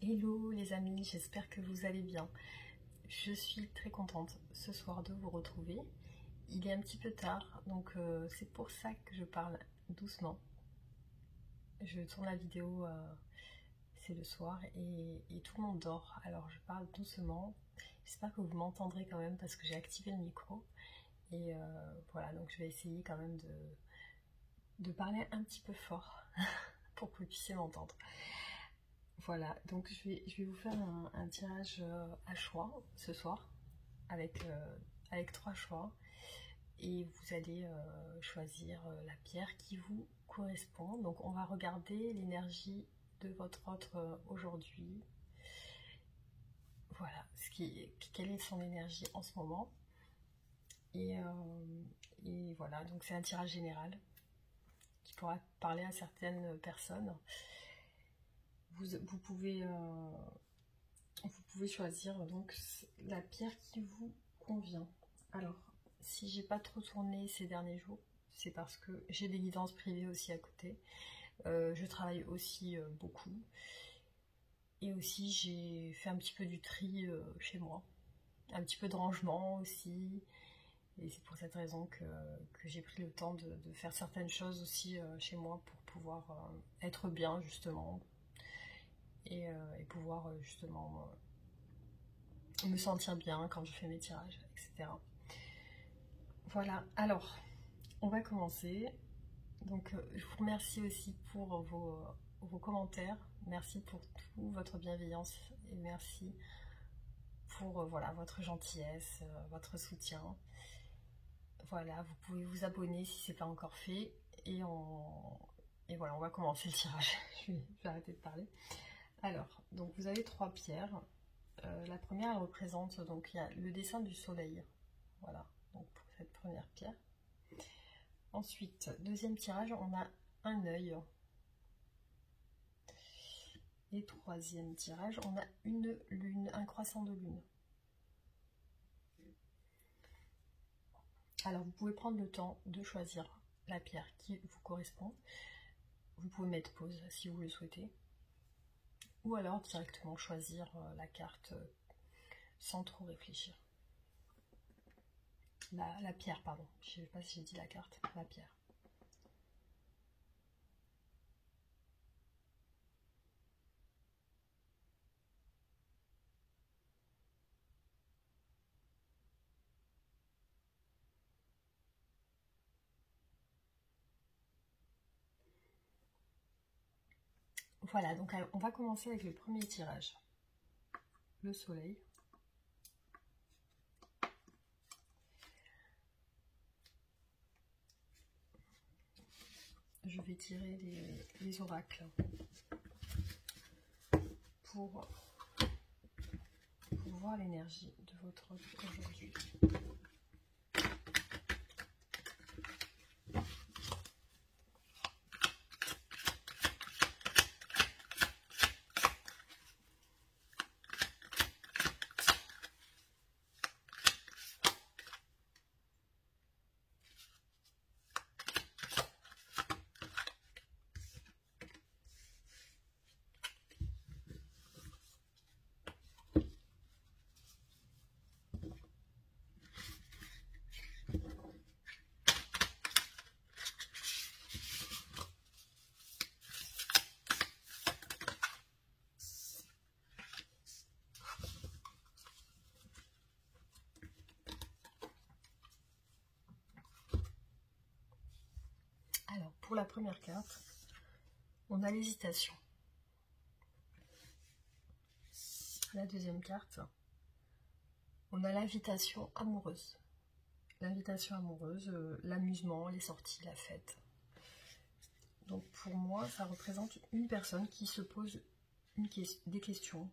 Hello les amis, j'espère que vous allez bien. Je suis très contente ce soir de vous retrouver. Il est un petit peu tard, donc c'est pour ça que je parle doucement. Je tourne la vidéo, c'est le soir et tout le monde dort, alors je parle doucement. J'espère que vous m'entendrez quand même parce que j'ai activé le micro. Et voilà, donc je vais essayer quand même de parler un petit peu fort pour que vous puissiez m'entendre. Voilà, donc je vais vous faire un tirage à choix ce soir avec 3 choix et vous allez choisir la pierre qui vous correspond. Donc on va regarder l'énergie de votre autre aujourd'hui. Voilà, quelle est son énergie en ce moment. Et voilà, donc c'est un tirage général qui pourra parler à certaines personnes. Vous pouvez choisir donc la pierre qui vous convient. Alors, si j'ai pas trop tourné ces derniers jours, c'est parce que j'ai des guidances privées aussi à côté. Je travaille aussi beaucoup. Et aussi, j'ai fait un petit peu du tri chez moi. Un petit peu de rangement aussi. Et c'est pour cette raison que j'ai pris le temps de faire certaines choses aussi chez moi pour pouvoir être bien justement. Et pouvoir justement me sentir bien quand je fais mes tirages, etc. Voilà, alors on va commencer. Donc je vous remercie aussi pour vos commentaires, merci pour toute votre bienveillance et merci pour voilà, votre gentillesse, votre soutien. Voilà, vous pouvez vous abonner si ce n'est pas encore fait et voilà, on va commencer le tirage. je vais arrêter de parler. Alors, donc vous avez 3 pierres. La première, elle représente, donc il y a le dessin du soleil. Voilà, donc pour cette première pierre. Ensuite, deuxième tirage, on a un œil. Et troisième tirage, on a une lune, un croissant de lune. Alors, vous pouvez prendre le temps de choisir la pierre qui vous correspond. Vous pouvez mettre pause si vous le souhaitez. Ou alors directement choisir la carte sans trop réfléchir. La pierre, pardon. Je ne sais pas si j'ai dit la carte, la pierre. Voilà, donc on va commencer avec le premier tirage. Le soleil. Je vais tirer les oracles pour voir l'énergie de votre aujourd'hui. Alors, pour la première carte, on a l'hésitation. La deuxième carte, on a l'invitation amoureuse. L'invitation amoureuse, l'amusement, les sorties, la fête. Donc pour moi, ça représente une personne qui se pose des questions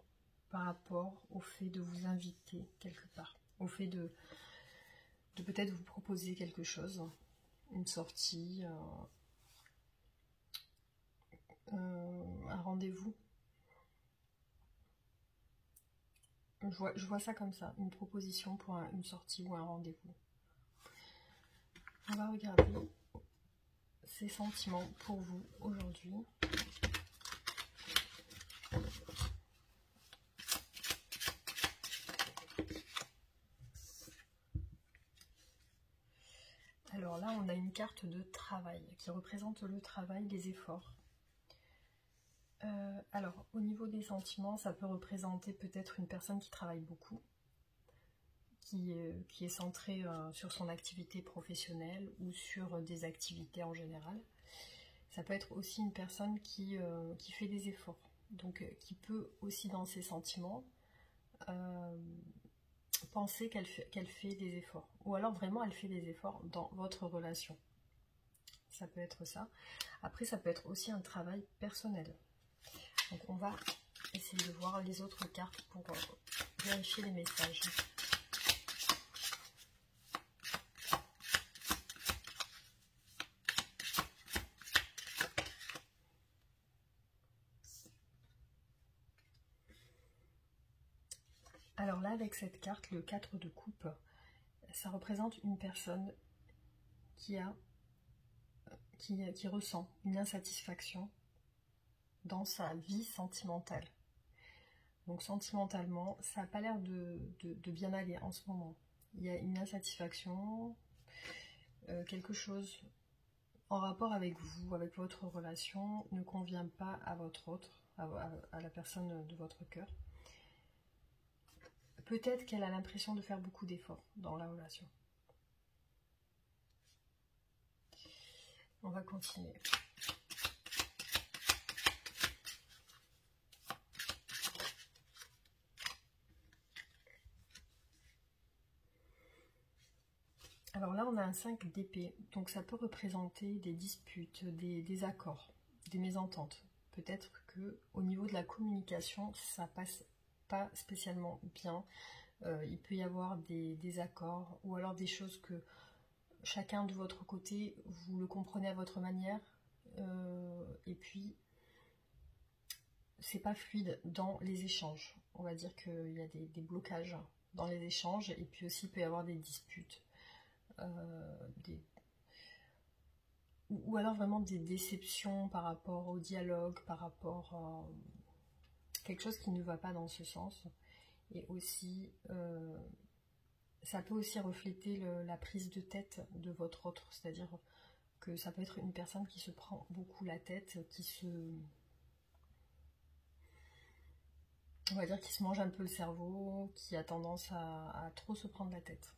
par rapport au fait de vous inviter quelque part, au fait de peut-être vous proposer quelque chose, une sortie, un rendez-vous. Je vois ça comme ça, une proposition pour une sortie ou un rendez-vous. On va regarder ces sentiments pour vous aujourd'hui. Alors là, on a une carte de travail qui représente le travail, les efforts. Alors, au niveau des sentiments, ça peut représenter peut-être une personne qui travaille beaucoup, qui est centrée sur son activité professionnelle ou sur des activités en général. Ça peut être aussi une personne qui fait des efforts, donc qui peut aussi dans ses sentiments penser qu'elle fait des efforts, ou alors vraiment elle fait des efforts dans votre relation. Ça peut être ça. Après, ça peut être aussi un travail personnel. Donc on va essayer de voir les autres cartes pour vérifier les messages. Alors là, avec cette carte, le 4 de coupe, ça représente une personne qui ressent une insatisfaction dans sa vie sentimentale. Donc sentimentalement, ça n'a pas l'air de bien aller en ce moment. Il y a une insatisfaction, quelque chose en rapport avec vous, avec votre relation, ne convient pas à votre autre, à la personne de votre cœur. Peut-être qu'elle a l'impression de faire beaucoup d'efforts dans la relation. On va continuer. Alors là, on a un 5 d'épée, donc ça peut représenter des disputes, des accords, des mésententes. Peut-être que au niveau de la communication, ça passe pas spécialement bien. Il peut y avoir des accords ou alors des choses que chacun de votre côté, vous le comprenez à votre manière, et puis c'est pas fluide dans les échanges. On va dire qu'il y a des blocages dans les échanges, et puis aussi il peut y avoir des disputes. Ou alors vraiment des déceptions par rapport au dialogue, par rapport à quelque chose qui ne va pas dans ce sens. Et aussi, ça peut aussi refléter la prise de tête de votre autre, c'est-à-dire que ça peut être une personne qui se prend beaucoup la tête, on va dire qui se mange un peu le cerveau, qui a tendance à trop se prendre la tête.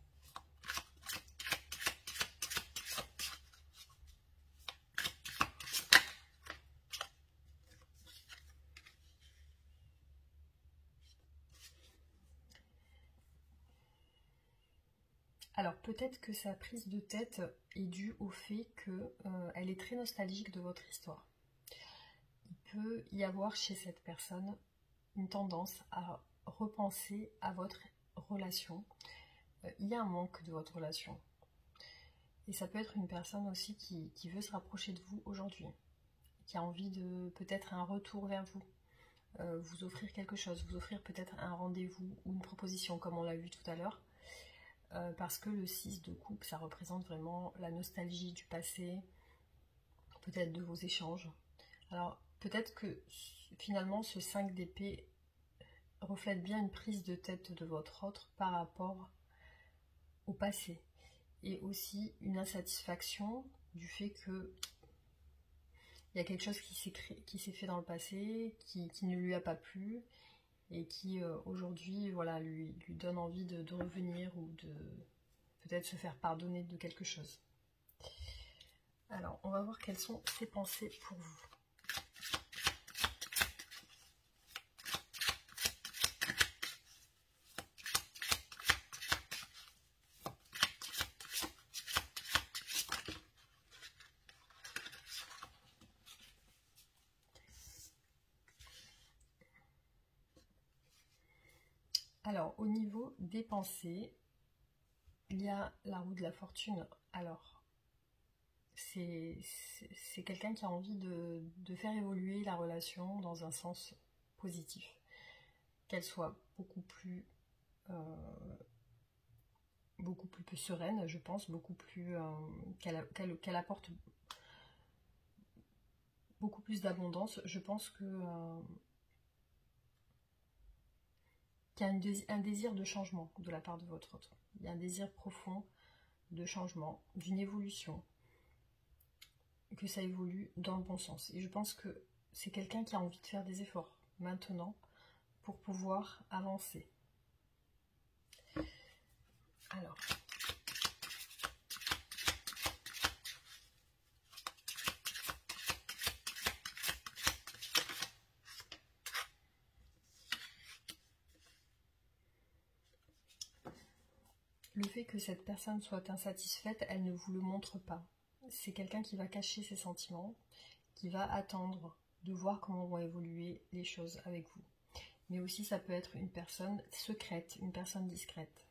Alors peut-être que sa prise de tête est due au fait qu'elle est très nostalgique de votre histoire. Il peut y avoir chez cette personne une tendance à repenser à votre relation. Il y a un manque de votre relation. Et ça peut être une personne aussi qui veut se rapprocher de vous aujourd'hui, qui a envie de peut-être un retour vers vous, vous offrir quelque chose, vous offrir peut-être un rendez-vous ou une proposition comme on l'a vu tout à l'heure. Parce que le 6 de coupe, ça représente vraiment la nostalgie du passé, peut-être de vos échanges. Alors peut-être que finalement ce 5 d'épée reflète bien une prise de tête de votre autre par rapport au passé. Et aussi une insatisfaction du fait que il y a quelque chose qui s'est fait dans le passé, qui ne lui a pas plu, et qui aujourd'hui voilà, lui donne envie de revenir ou de peut-être se faire pardonner de quelque chose. Alors, on va voir quelles sont ses pensées pour vous. Alors, au niveau des pensées, il y a la roue de la fortune. Alors, c'est quelqu'un qui a envie de faire évoluer la relation dans un sens positif. Qu'elle soit beaucoup plus sereine, je pense, beaucoup plus qu'elle apporte beaucoup plus d'abondance. Je pense que qu'il y a un désir de changement de la part de votre autre. Il y a un désir profond de changement, d'une évolution, que ça évolue dans le bon sens. Et je pense que c'est quelqu'un qui a envie de faire des efforts maintenant pour pouvoir avancer. Alors, le fait que cette personne soit insatisfaite, elle ne vous le montre pas. C'est quelqu'un qui va cacher ses sentiments, qui va attendre de voir comment vont évoluer les choses avec vous. Mais aussi, ça peut être une personne secrète, une personne discrète.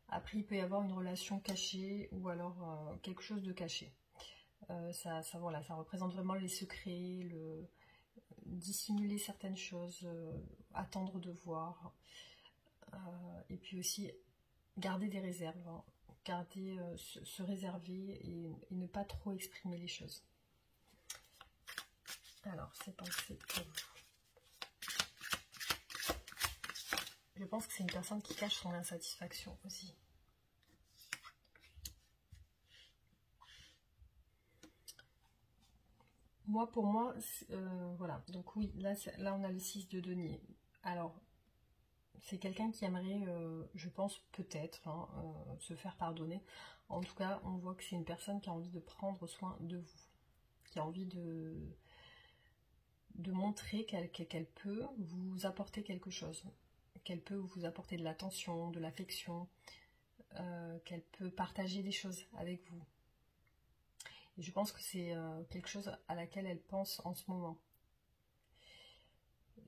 Après, il peut y avoir une relation cachée ou alors quelque chose de caché. Voilà, ça représente vraiment les secrets, dissimuler certaines choses, attendre de voir. Et puis aussi, garder des réserves, hein. Garder, se réserver et ne pas trop exprimer les choses. Alors, c'est pensé pour vous. Je pense que c'est une personne qui cache son insatisfaction aussi. Pour moi, voilà. Donc oui, là on a le 6 de denier. Alors, c'est quelqu'un qui aimerait, je pense peut-être, hein, se faire pardonner. En tout cas, on voit que c'est une personne qui a envie de prendre soin de vous, qui a envie de montrer qu'elle peut vous apporter quelque chose, qu'elle peut vous apporter de l'attention, de l'affection, qu'elle peut partager des choses avec vous. Et je pense que c'est quelque chose à laquelle elle pense en ce moment.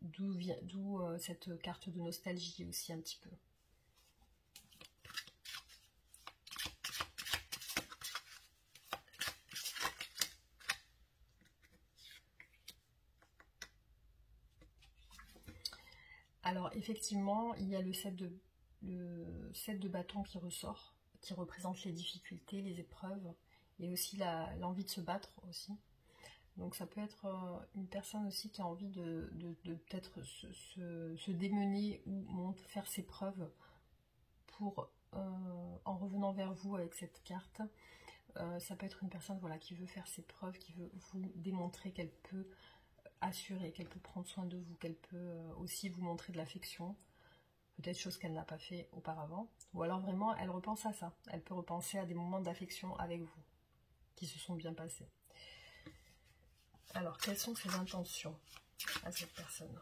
D'où cette carte de nostalgie aussi un petit peu. Alors effectivement, il y a le 7 de bâton qui ressort, qui représente les difficultés, les épreuves, et aussi l'envie de se battre aussi. Donc ça peut être une personne aussi qui a envie de peut-être se démener ou faire ses preuves pour, en revenant vers vous avec cette carte, ça peut être une personne voilà, qui veut faire ses preuves, qui veut vous démontrer qu'elle peut assurer, qu'elle peut prendre soin de vous, qu'elle peut aussi vous montrer de l'affection, peut-être chose qu'elle n'a pas fait auparavant, ou alors vraiment elle repense à ça, elle peut repenser à des moments d'affection avec vous, qui se sont bien passés. Alors, quelles sont ses intentions à cette personne ?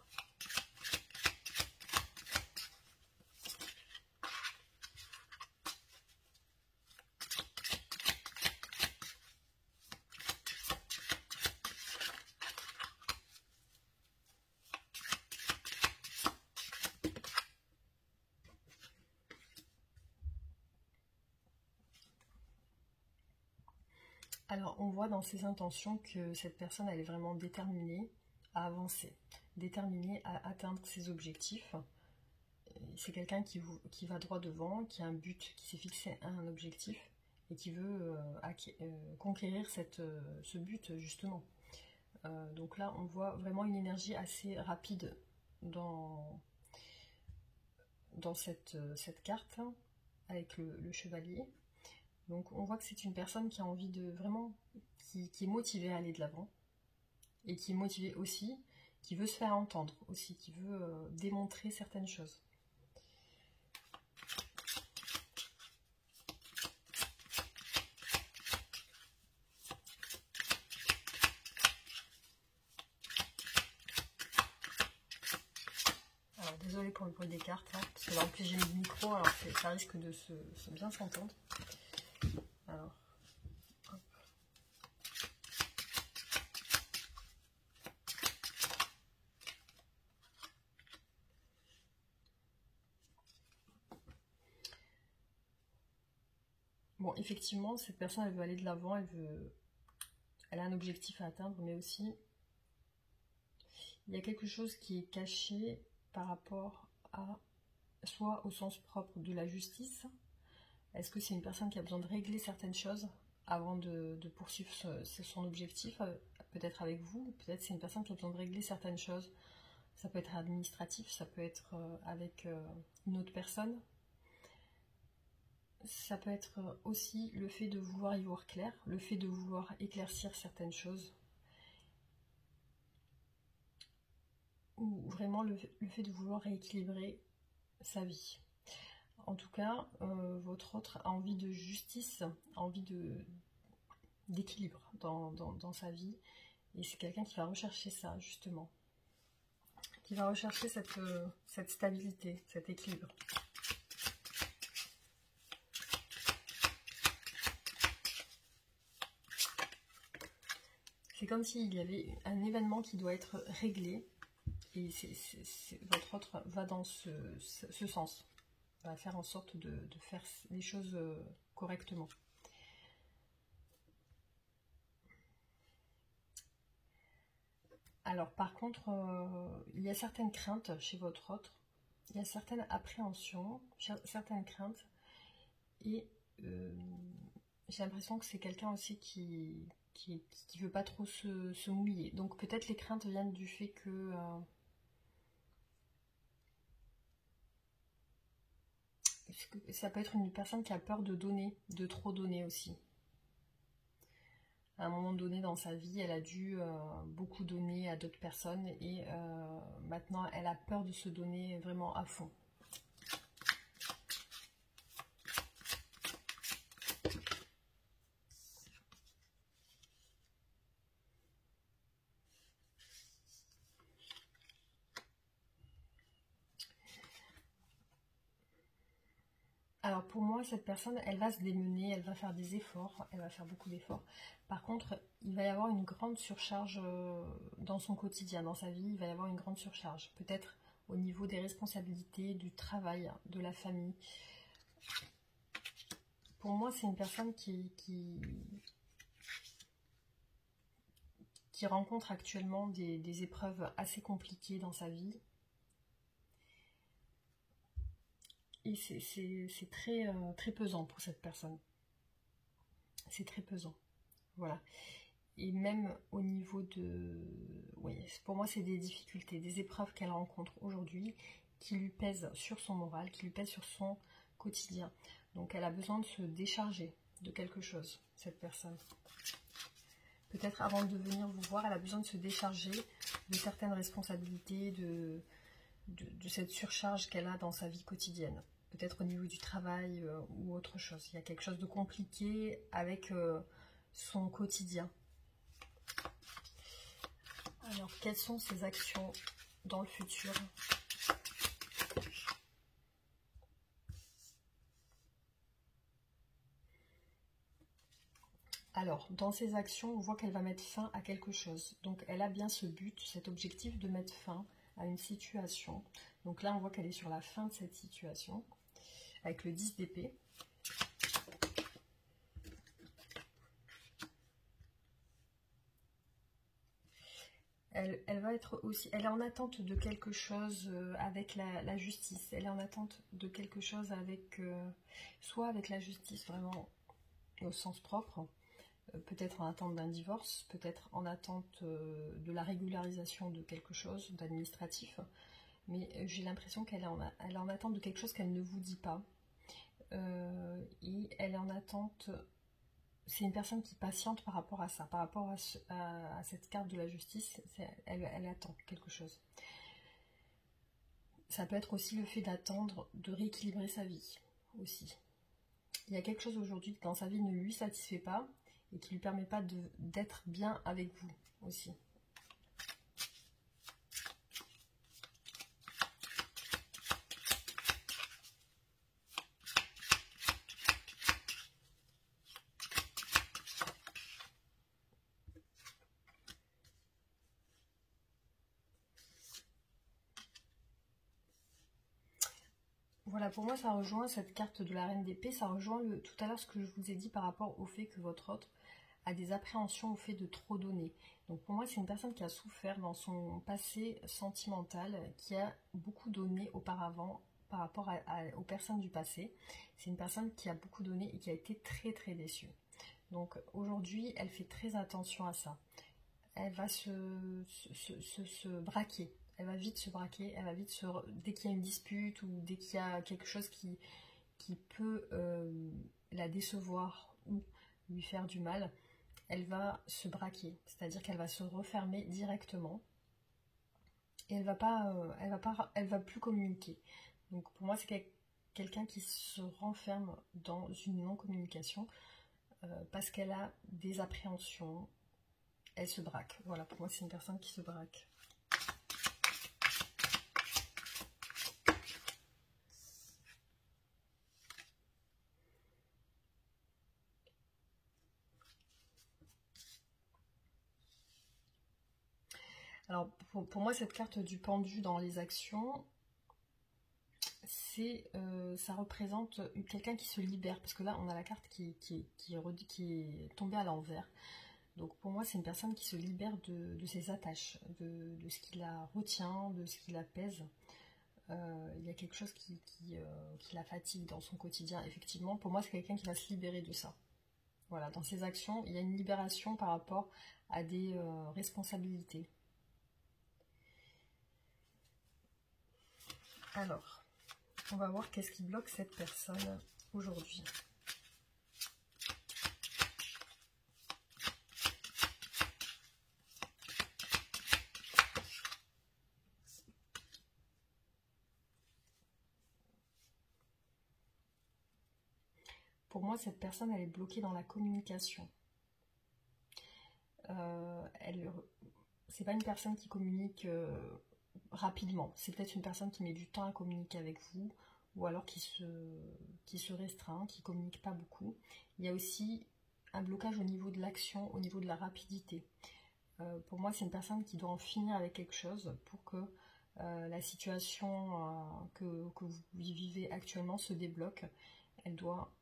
Alors, on voit dans ses intentions que cette personne, elle est vraiment déterminée à avancer, déterminée à atteindre ses objectifs. C'est quelqu'un qui va droit devant, qui a un but, qui s'est fixé un objectif et qui veut conquérir ce but, justement. Donc là, on voit vraiment une énergie assez rapide dans cette carte, avec le chevalier. Donc on voit que c'est une personne qui a envie de vraiment, qui est motivée à aller de l'avant, et qui est motivée aussi, qui veut se faire entendre aussi, qui veut démontrer certaines choses. Alors désolée pour le bruit des cartes, hein, parce que là en plus j'ai mis le micro, alors ça risque de se bien s'entendre. Alors, hop. Bon, effectivement, cette personne, elle veut aller de l'avant, elle a un objectif à atteindre, mais aussi, il y a quelque chose qui est caché par rapport à, soit au sens propre de la justice. Est-ce que c'est une personne qui a besoin de régler certaines choses avant de poursuivre son objectif, peut-être avec vous, peut-être c'est une personne qui a besoin de régler certaines choses. Ça peut être administratif, ça peut être avec une autre personne. ça peut être aussi le fait de vouloir y voir clair, le fait de vouloir éclaircir certaines choses, ou vraiment le fait de vouloir rééquilibrer sa vie. En tout cas, votre autre a envie de justice, a envie d'équilibre dans sa vie, et c'est quelqu'un qui va rechercher ça, justement, qui va rechercher cette stabilité, cet équilibre. C'est comme s'il y avait un événement qui doit être réglé, et votre autre va dans ce sens, va faire en sorte de faire les choses correctement. Alors par contre, il y a certaines craintes chez votre autre, il y a certaines appréhensions, certaines craintes, et j'ai l'impression que c'est quelqu'un aussi qui veut pas trop se mouiller. Donc peut-être les craintes viennent du fait que ça peut être une personne qui a peur de donner, de trop donner aussi. À un moment donné dans sa vie, elle a dû beaucoup donner à d'autres personnes, et maintenant elle a peur de se donner vraiment à fond. Alors pour moi, cette personne, elle va se démener, elle va faire des efforts, elle va faire beaucoup d'efforts. Par contre, il va y avoir une grande surcharge dans son quotidien, dans sa vie, il va y avoir une grande surcharge. Peut-être au niveau des responsabilités, du travail, de la famille. Pour moi, c'est une personne qui rencontre actuellement des épreuves assez compliquées dans sa vie. Et c'est très, très pesant pour cette personne. C'est très pesant. Voilà. Et même au niveau de... Oui, pour moi, c'est des difficultés, des épreuves qu'elle rencontre aujourd'hui qui lui pèsent sur son moral, qui lui pèsent sur son quotidien. Donc, elle a besoin de se décharger de quelque chose, cette personne. Peut-être avant de venir vous voir, elle a besoin de se décharger de certaines responsabilités, de cette surcharge qu'elle a dans sa vie quotidienne. Peut-être au niveau du travail ou autre chose. Il y a quelque chose de compliqué avec son quotidien. Alors, quelles sont ses actions dans le futur? Alors, dans ses actions, on voit qu'elle va mettre fin à quelque chose. Donc, elle a bien ce but, cet objectif de mettre fin à une situation. Donc là, on voit qu'elle est sur la fin de cette situation, avec le 10 d'épée. Elle va être aussi, elle est en attente de quelque chose avec la justice. Elle est en attente de quelque chose avec, soit avec la justice vraiment au sens propre, peut-être en attente d'un divorce, peut-être en attente de la régularisation de quelque chose d'administratif. Mais j'ai l'impression qu'elle est en attente de quelque chose qu'elle ne vous dit pas. Et elle est en attente... C'est une personne qui patiente par rapport à ça, par rapport à cette carte de la justice, elle attend quelque chose. Ça peut être aussi le fait d'attendre, de rééquilibrer sa vie, aussi. Il y a quelque chose aujourd'hui qui dans sa vie ne lui satisfait pas, et qui ne lui permet pas d'être bien avec vous, aussi. Voilà, pour moi, ça rejoint cette carte de la reine d'épée, ça rejoint tout à l'heure ce que je vous ai dit par rapport au fait que votre autre a des appréhensions au fait de trop donner. Donc pour moi, c'est une personne qui a souffert dans son passé sentimental, qui a beaucoup donné auparavant par rapport aux personnes du passé. C'est une personne qui a beaucoup donné et qui a été très très déçue. Donc aujourd'hui, elle fait très attention à ça. Elle va se braquer. Elle va vite se braquer, elle va vite dès qu'il y a une dispute ou dès qu'il y a quelque chose qui peut la décevoir ou lui faire du mal, elle va se braquer, c'est-à-dire qu'elle va se refermer directement et elle va plus communiquer. Donc pour moi, c'est quelqu'un qui se renferme dans une non-communication parce qu'elle a des appréhensions, elle se braque. Voilà, pour moi, c'est une personne qui se braque. Alors, pour moi, cette carte du pendu dans les actions, ça représente quelqu'un qui se libère. Parce que là, on a la carte qui est tombée à l'envers. Donc, pour moi, c'est une personne qui se libère de ses attaches, de ce qui la retient, de ce qui la pèse. Il y a quelque chose qui la fatigue dans son quotidien. Effectivement, pour moi, c'est quelqu'un qui va se libérer de ça. Voilà, dans ses actions, il y a une libération par rapport à des responsabilités. Alors, on va voir qu'est-ce qui bloque cette personne aujourd'hui. Pour moi, cette personne, elle est bloquée dans la communication. C'est pas une personne qui communique rapidement. C'est peut-être une personne qui met du temps à communiquer avec vous, ou alors qui se restreint, qui communique pas beaucoup. Il y a aussi un blocage au niveau de l'action, au niveau de la rapidité. Pour moi, c'est une personne qui doit en finir avec quelque chose pour que la situation que vous vivez actuellement se débloque. Elle doit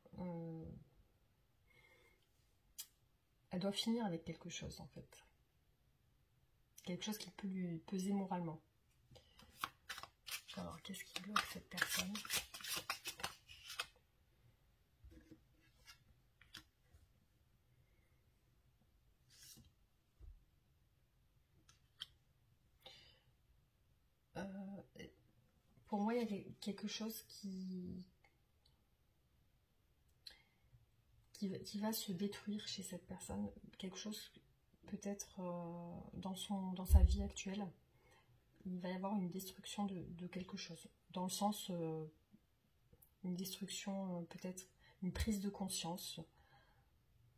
finir avec quelque chose, en fait. Quelque chose qui peut lui peser moralement. Alors, qu'est-ce qui bloque cette personne ? Pour moi, il y a quelque chose qui va se détruire chez cette personne. Quelque chose, peut-être, dans sa vie actuelle. Il va y avoir une destruction de quelque chose. Dans le sens, une destruction, peut-être une prise de conscience,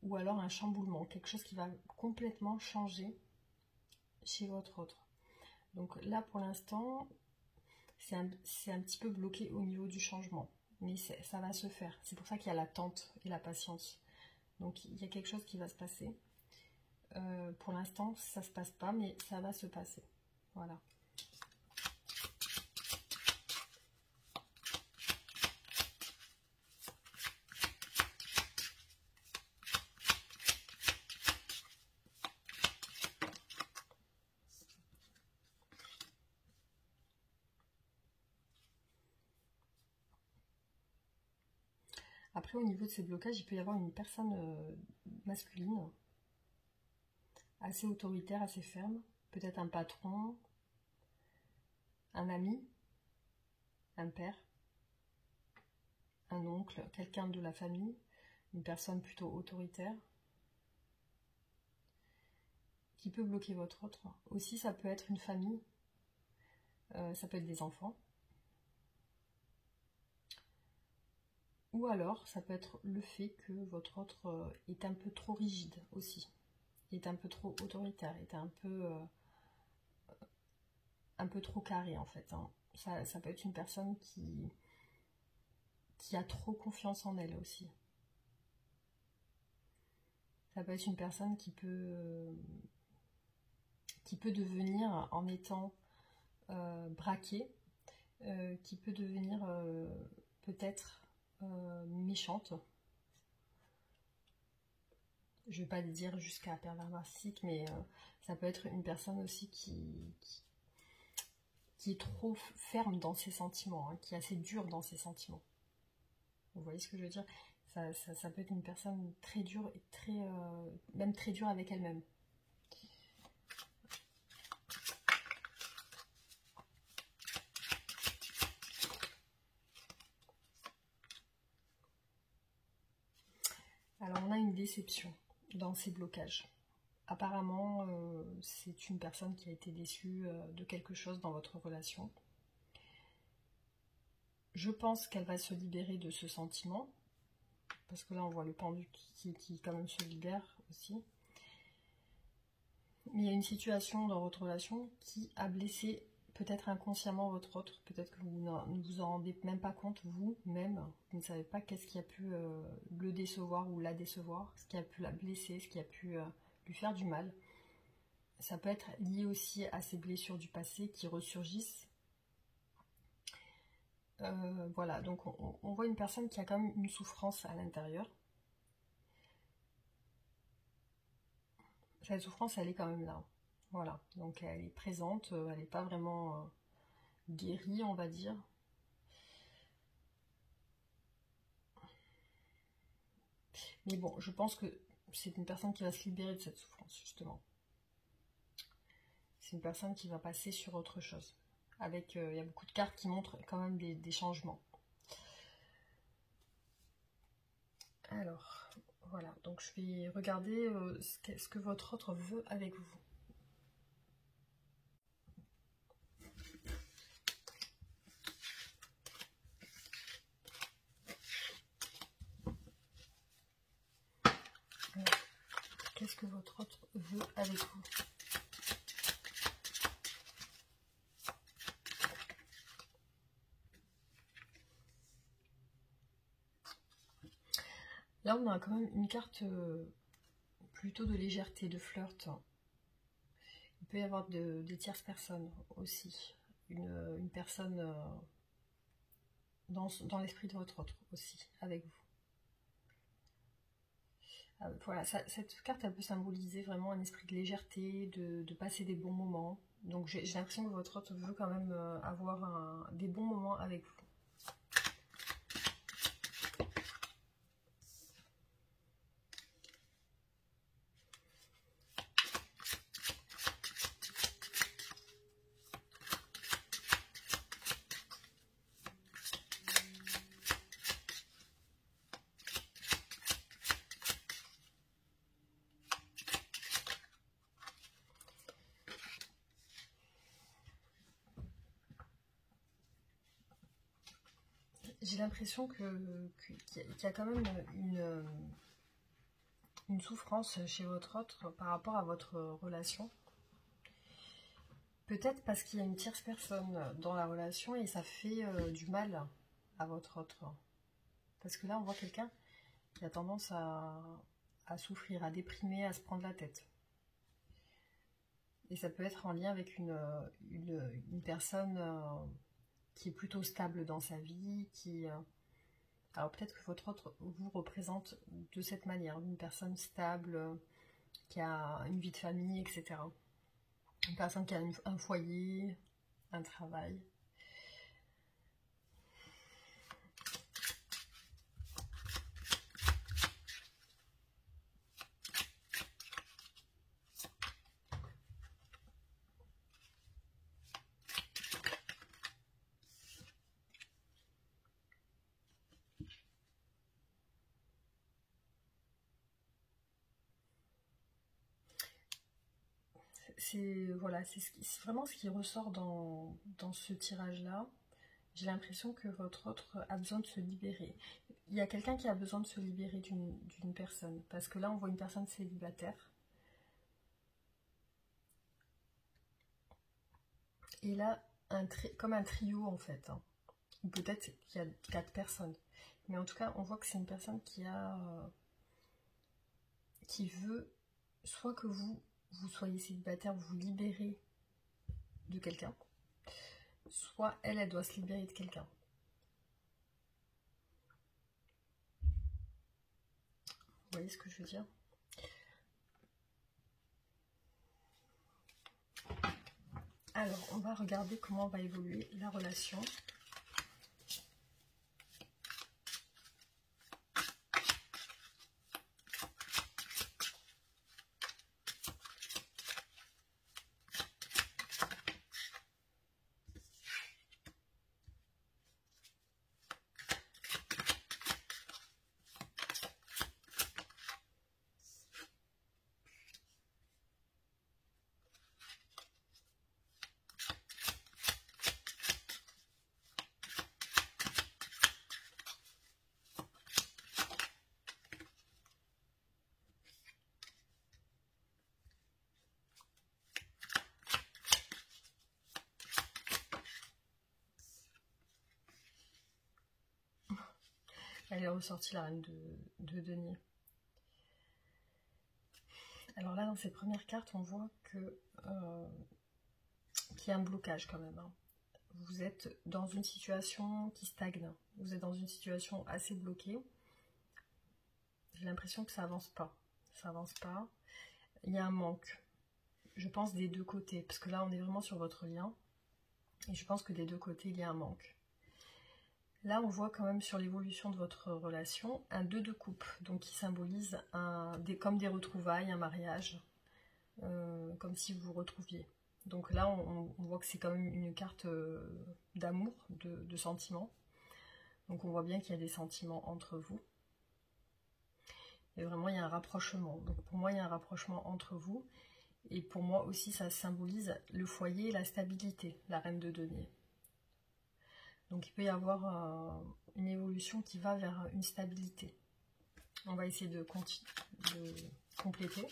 ou alors un chamboulement, quelque chose qui va complètement changer chez votre autre. Donc là, pour l'instant, c'est un petit peu bloqué au niveau du changement, mais ça va se faire. C'est pour ça qu'il y a l'attente et la patience. Donc il y a quelque chose qui va se passer. Pour l'instant, ça ne se passe pas, mais ça va se passer. Voilà. Après, au niveau de ces blocages, il peut y avoir une personne masculine, assez autoritaire, assez ferme, peut-être un patron, un ami, un père, un oncle, quelqu'un de la famille, une personne plutôt autoritaire, qui peut bloquer votre autre. Aussi, ça peut être une famille, ça peut être des enfants. Ou alors, ça peut être le fait que votre autre est un peu trop rigide aussi, est un peu trop autoritaire, est un peu trop carré en fait. Hein. Ça peut être une personne qui a trop confiance en elle aussi. Ça peut être une personne qui peut devenir, en étant braquée, qui peut devenir peut-être méchante. Je ne vais pas le dire jusqu'à pervers narcissique, mais ça peut être une personne aussi qui est trop ferme dans ses sentiments, hein, qui est assez dure dans ses sentiments. Vous voyez ce que je veux dire ? Ça peut être une personne très dure et même très dure avec elle-même. déception dans ces blocages. Apparemment, c'est une personne qui a été déçue de quelque chose dans votre relation. Je pense qu'elle va se libérer de ce sentiment, parce que là on voit le pendu qui quand même se libère aussi. Mais il y a une situation dans votre relation qui a blessé peut-être inconsciemment votre autre, peut-être que vous ne vous en rendez même pas compte vous-même, vous ne savez pas qu'est-ce qui a pu le décevoir ou la décevoir, ce qui a pu la blesser, ce qui a pu lui faire du mal. Ça peut être lié aussi à ces blessures du passé qui ressurgissent. Voilà, donc on voit une personne qui a quand même une souffrance à l'intérieur. Cette souffrance, elle est quand même là. Voilà, donc elle est présente, elle n'est pas vraiment guérie, on va dire. Mais bon, je pense que c'est une personne qui va se libérer de cette souffrance, justement. C'est une personne qui va passer sur autre chose. Avec, il y a beaucoup de cartes qui montrent quand même des changements. Alors, voilà, donc je vais regarder ce que votre autre veut avec vous. Qu'est-ce que votre autre veut avec vous? Là, on a quand même une carte plutôt de légèreté, de flirt. Il peut y avoir des tierces personnes aussi. Une personne dans l'esprit de votre autre aussi, avec vous. Voilà, cette carte, elle peut symboliser vraiment un esprit de légèreté, de passer des bons moments. Donc j'ai l'impression que votre autre veut quand même avoir des bons moments avec vous. J'ai l'impression qu'il y a quand même une souffrance chez votre autre par rapport à votre relation. Peut-être parce qu'il y a une tierce personne dans la relation et ça fait du mal à votre autre. Parce que là, on voit quelqu'un qui a tendance à souffrir, à déprimer, à se prendre la tête. Et ça peut être en lien avec une personne qui est plutôt stable dans sa vie, alors peut-être que votre autre vous représente de cette manière, une personne stable, qui a une vie de famille, etc. Une personne qui a un foyer, un travail. Voilà, c'est vraiment ce qui ressort dans ce tirage-là. J'ai l'impression que votre autre a besoin de se libérer. Il y a quelqu'un qui a besoin de se libérer d'une personne. Parce que là, on voit une personne célibataire. Et là, comme un trio en fait. Hein. Ou peut-être qu'il y a 4 personnes. Mais en tout cas, on voit que c'est une personne qui veut soit que vous soyez célibataire, vous libérez de quelqu'un, soit elle doit se libérer de quelqu'un. Vous voyez ce que je veux dire? Alors, on va regarder comment va évoluer la relation. Elle est ressortie la reine de denier. Alors là, dans ces premières cartes, on voit que qu'il y a un blocage quand même. Hein. Vous êtes dans une situation qui stagne. Vous êtes dans une situation assez bloquée. J'ai l'impression que ça avance pas. Ça avance pas. Il y a un manque. Je pense des deux côtés. Parce que là, on est vraiment sur votre lien. Et je pense que des deux côtés, il y a un manque. Là, on voit quand même sur l'évolution de votre relation un 2 de coupe. Donc, qui symbolise comme des retrouvailles, un mariage. Comme si vous vous retrouviez. Donc là, on voit que c'est quand même une carte d'amour, de sentiments. Donc on voit bien qu'il y a des sentiments entre vous. Et vraiment, il y a un rapprochement. Donc pour moi, il y a un rapprochement entre vous. Et pour moi aussi, ça symbolise le foyer et la stabilité, la reine de denier. Donc il peut y avoir une évolution qui va vers une stabilité. On va essayer de compléter.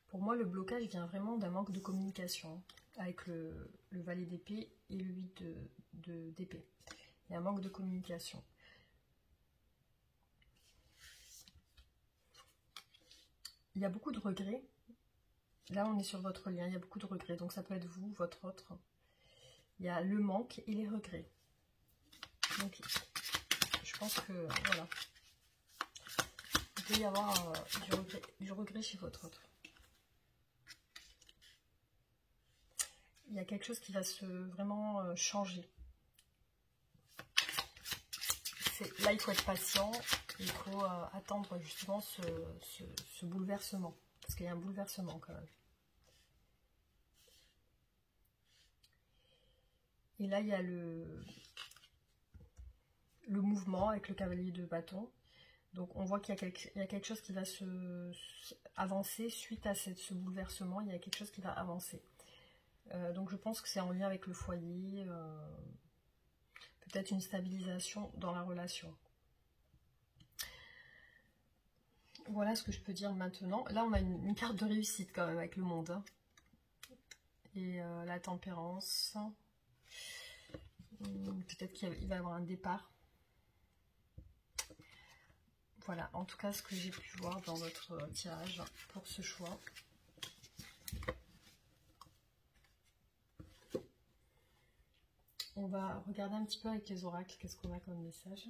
Pour moi, le blocage vient vraiment d'un manque de communication avec le valet d'épée et le 8 d'épée. Il y a un manque de communication. Il y a beaucoup de regrets. Là, on est sur votre lien, il y a beaucoup de regrets. Donc ça peut être vous, votre autre. Il y a le manque et les regrets. Donc, je pense que, voilà. Il peut y avoir du regret chez votre autre. Il y a quelque chose qui va vraiment changer. Là, il faut être patient. Il faut attendre justement ce bouleversement. Parce qu'il y a un bouleversement quand même. Et là, il y a le mouvement avec le cavalier de bâton. Donc, on voit qu'il y a quelque chose qui va avancer suite à ce bouleversement. Il y a quelque chose qui va avancer. Donc, je pense que c'est en lien avec le foyer. Peut-être une stabilisation dans la relation. Voilà ce que je peux dire maintenant. Là, on a une carte de réussite quand même avec le monde. Hein. Et la tempérance. Peut-être qu'il va y avoir un départ. Voilà, en tout cas, ce que j'ai pu voir dans votre tirage pour ce choix. On va regarder un petit peu avec les oracles, qu'est-ce qu'on a comme message.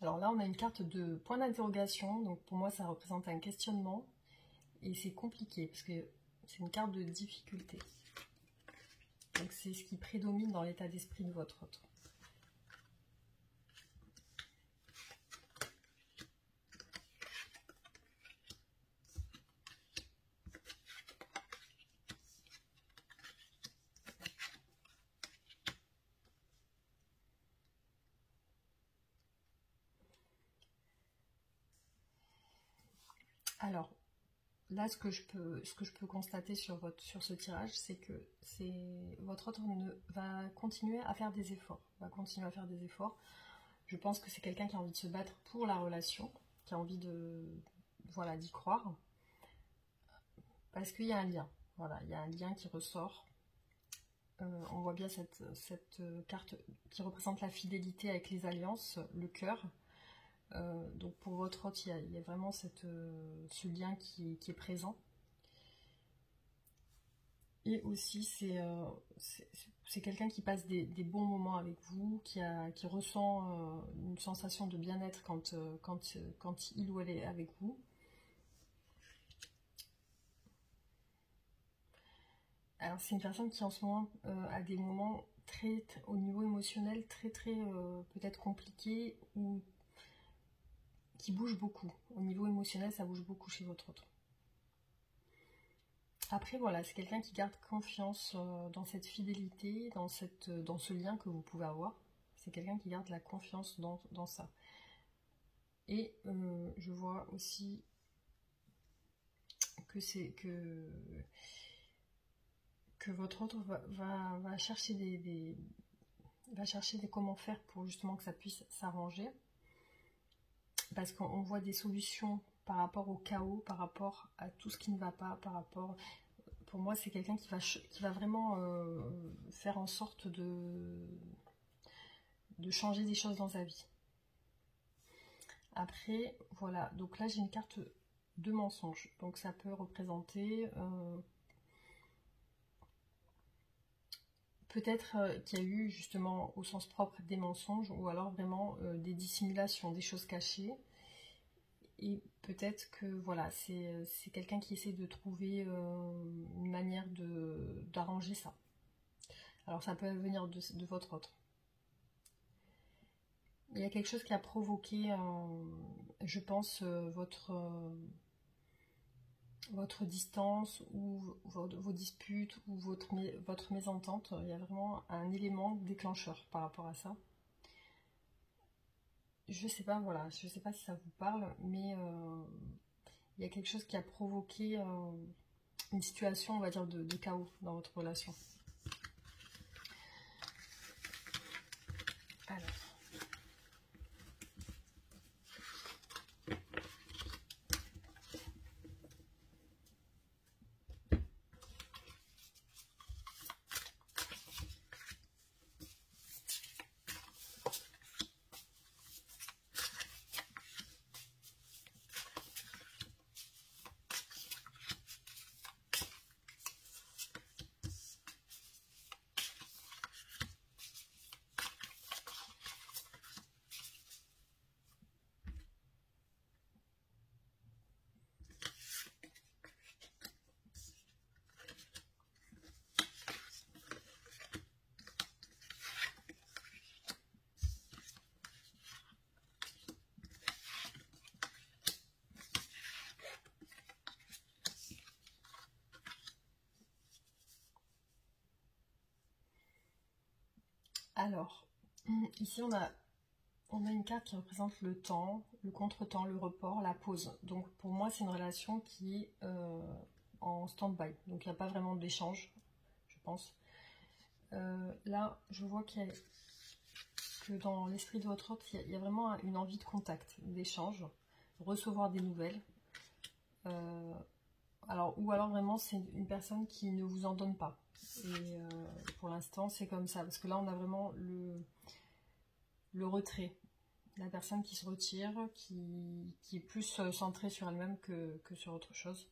Alors là, on a une carte de point d'interrogation. Donc pour moi, ça représente un questionnement. Et c'est compliqué, parce que c'est une carte de difficulté. Donc c'est ce qui prédomine dans l'état d'esprit de votre autre. Alors, là, ce que je peux constater sur ce tirage, c'est que votre autre va continuer à faire des efforts. Je pense que c'est quelqu'un qui a envie de se battre pour la relation, qui a envie d'y croire. Parce qu'il y a un lien. Voilà, il y a un lien qui ressort. On voit bien cette carte qui représente la fidélité avec les alliances, le cœur. Donc pour votre autre, il y a vraiment ce lien qui est présent. Et aussi, c'est quelqu'un qui passe des bons moments avec vous, qui ressent une sensation de bien-être quand il ou elle est avec vous. Alors c'est une personne qui en ce moment a des moments au niveau émotionnel très peut-être compliqués ou qui bouge beaucoup. Au niveau émotionnel, ça bouge beaucoup chez votre autre. Après voilà, c'est quelqu'un qui garde confiance dans cette fidélité, dans ce lien que vous pouvez avoir. C'est quelqu'un qui garde la confiance dans ça. Et je vois aussi que votre autre va chercher va chercher comment faire pour justement que ça puisse s'arranger. Parce qu'on voit des solutions par rapport au chaos, par rapport à tout ce qui ne va pas, par rapport... Pour moi, c'est quelqu'un qui va vraiment faire en sorte de changer des choses dans sa vie. Après, voilà. Donc là, j'ai une carte de mensonge. Donc ça peut représenter... peut-être qu'il y a eu justement au sens propre des mensonges ou alors vraiment des dissimulations, des choses cachées. Et peut-être que voilà, c'est quelqu'un qui essaie de trouver une manière d'arranger ça. Alors ça peut venir de votre autre. Il y a quelque chose qui a provoqué, je pense, votre distance ou vos disputes ou votre mésentente. Il y a vraiment un élément déclencheur par rapport à ça. Je sais pas, voilà, je sais pas si ça vous parle, mais il y a quelque chose qui a provoqué une situation, on va dire, de chaos dans votre relation. Alors. Alors, ici on a une carte qui représente le temps, le contretemps, le report, la pause. Donc pour moi c'est une relation qui est en stand-by. Donc il n'y a pas vraiment d'échange, je pense. Là je vois que dans l'esprit de votre autre, il y a vraiment une envie de contact, d'échange, recevoir des nouvelles. Ou alors vraiment c'est une personne qui ne vous en donne pas. Et pour l'instant c'est comme ça, parce que là on a vraiment le retrait, la personne qui se retire, qui est plus centrée sur elle-même que sur autre chose.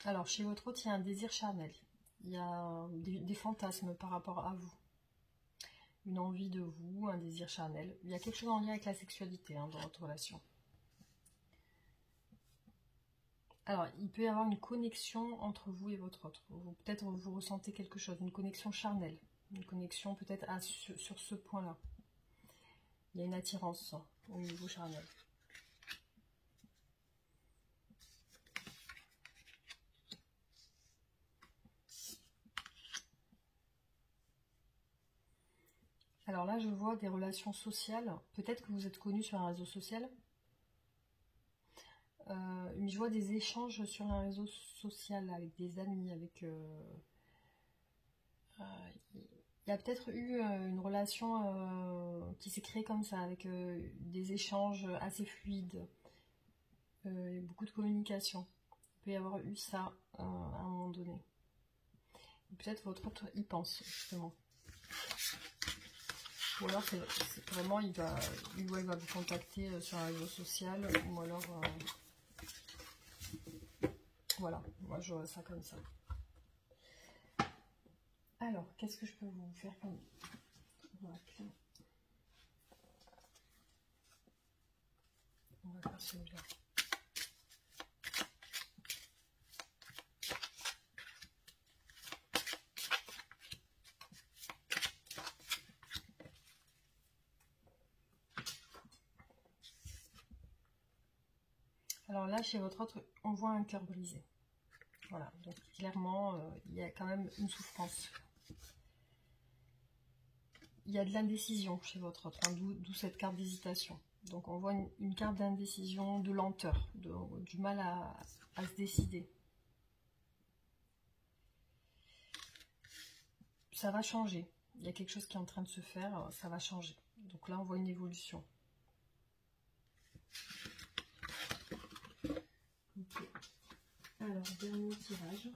Alors chez votre autre il y a un désir charnel, il y a des fantasmes par rapport à vous, une envie de vous, un désir charnel. Il y a quelque chose en lien avec la sexualité dans votre relation. Alors, il peut y avoir une connexion entre vous et votre autre. Peut-être vous ressentez quelque chose, une connexion charnelle. Une connexion peut-être sur ce point-là. Il y a une attirance au niveau charnel. Alors là, je vois des relations sociales. Peut-être que vous êtes connu sur un réseau social. Mais je vois des échanges sur un réseau social avec des amis, avec... il y a peut-être eu une relation qui s'est créée comme ça, avec des échanges assez fluides, beaucoup de communication. Il peut y avoir eu ça à un moment donné. Peut-être votre autre y pense, justement. Ou alors, c'est vraiment, il va vous contacter sur un réseau social, ou alors... voilà, moi je vois ça comme ça. Alors, qu'est-ce que je peux vous faire comme... On va faire celui-là. là, chez votre autre, on voit un cœur brisé. Voilà, donc clairement, il y a quand même une souffrance. Il y a de l'indécision chez votre autre, hein, d'où cette carte d'hésitation. Donc on voit une carte d'indécision, de lenteur, du mal à se décider. Ça va changer. Il y a quelque chose qui est en train de se faire, ça va changer. Donc là, on voit une évolution. Okay. Alors, dernier tirage.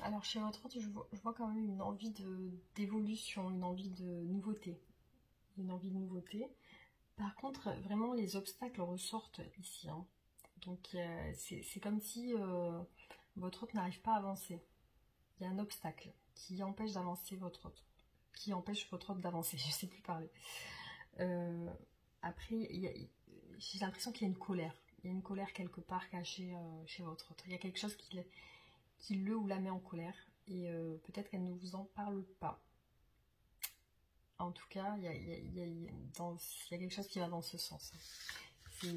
Alors chez votre autre, je vois quand même une envie d'évolution, une envie de nouveauté. Une envie de nouveauté. Par contre, vraiment, les obstacles ressortent ici. Hein. Donc c'est comme si votre autre n'arrive pas à avancer. Il y a un obstacle qui empêche d'avancer votre autre. Qui empêche votre autre d'avancer, je ne sais plus parler. Après, j'ai l'impression qu'il y a une colère. Il y a une colère quelque part cachée chez votre autre. Il y a quelque chose qui le ou la met en colère. Et peut-être qu'elle ne vous en parle pas. En tout cas, il y a quelque chose qui va dans ce sens. Je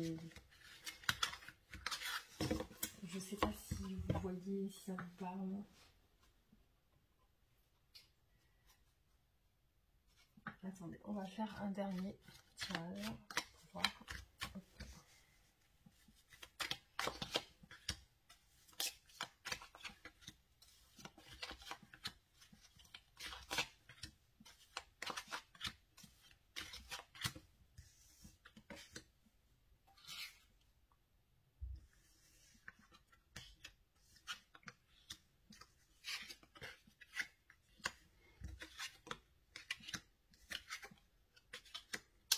ne sais pas si vous voyez, si ça vous parle. Attendez, on va faire un dernier tirage pour voir.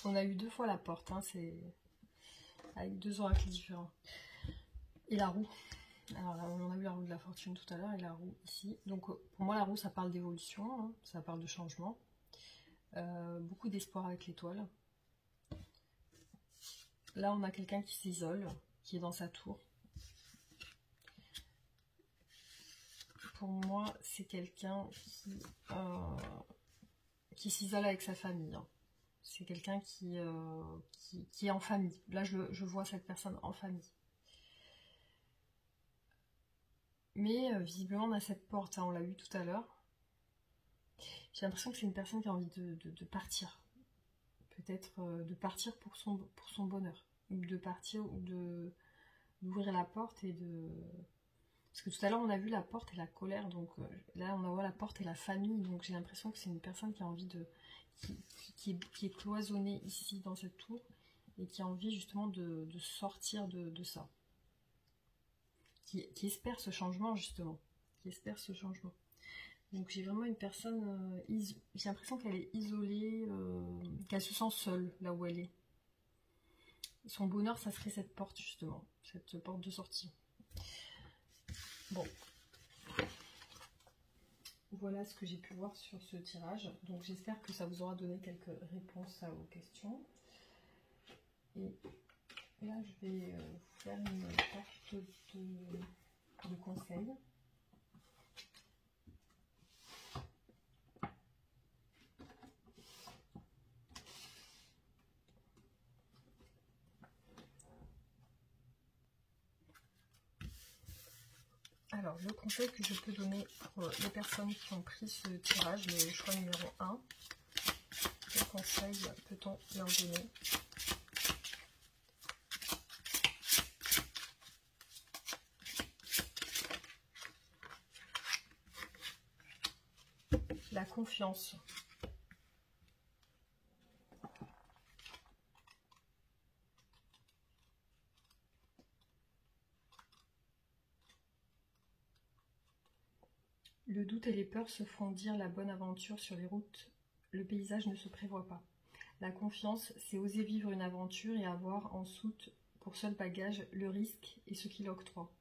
On a eu 2 fois la porte, hein, c'est avec 2 oracles différents. Et la roue. Alors là, on a eu la roue de la fortune tout à l'heure et la roue ici. Donc pour moi, la roue, ça parle d'évolution, hein, ça parle de changement. Beaucoup d'espoir avec l'étoile. Là, on a quelqu'un qui s'isole, qui est dans sa tour. Pour moi, c'est quelqu'un qui s'isole avec sa famille. Hein. C'est quelqu'un qui est en famille. Là, je vois cette personne en famille. Mais visiblement, on a cette porte, hein, on l'a vu tout à l'heure. J'ai l'impression que c'est une personne qui a envie de partir. Peut-être de partir pour son bonheur. Ou de partir, ou d'ouvrir la porte et de... Parce que tout à l'heure, on a vu la porte et la colère. Donc là, on voit la porte et la famille. Donc j'ai l'impression que c'est une personne qui a envie de... Qui est cloisonnée ici, dans cette tour. Et qui a envie justement de sortir de ça. Qui espère ce changement, justement. Qui espère ce changement. Donc j'ai vraiment une personne, j'ai l'impression qu'elle est isolée, qu'elle se sent seule là où elle est. Son bonheur, ça serait cette porte justement, cette porte de sortie. Bon, voilà ce que j'ai pu voir sur ce tirage. Donc j'espère que ça vous aura donné quelques réponses à vos questions. Et là, je vais vous faire une carte de conseil. Alors, le conseil que je peux donner pour les personnes qui ont pris ce tirage, le choix numéro 1, quel conseil peut-on leur donner? La confiance. Le doute et les peurs se font dire la bonne aventure sur les routes. Le paysage ne se prévoit pas. La confiance, c'est oser vivre une aventure et avoir en soute pour seul bagage le risque et ce qu'il octroie.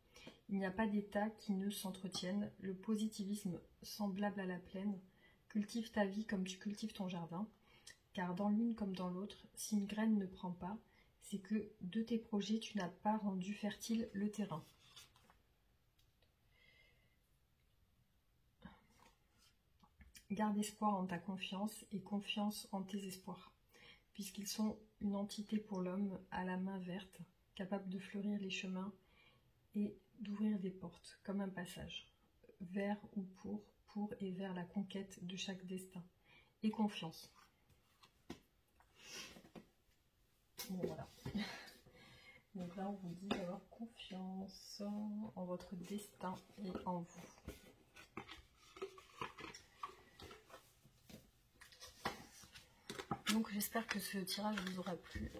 Il n'y a pas d'état qui ne s'entretienne. Le positivisme semblable à la plaine. Cultive ta vie comme tu cultives ton jardin. Car dans l'une comme dans l'autre, si une graine ne prend pas, c'est que de tes projets, tu n'as pas rendu fertile le terrain. Garde espoir en ta confiance et confiance en tes espoirs, puisqu'ils sont une entité pour l'homme à la main verte, capable de fleurir les chemins et d'ouvrir des portes, comme un passage, vers ou pour et vers la conquête de chaque destin. Et confiance. Bon, voilà. Donc là, on vous dit d'avoir confiance en votre destin et en vous. Donc j'espère que ce tirage vous aura plu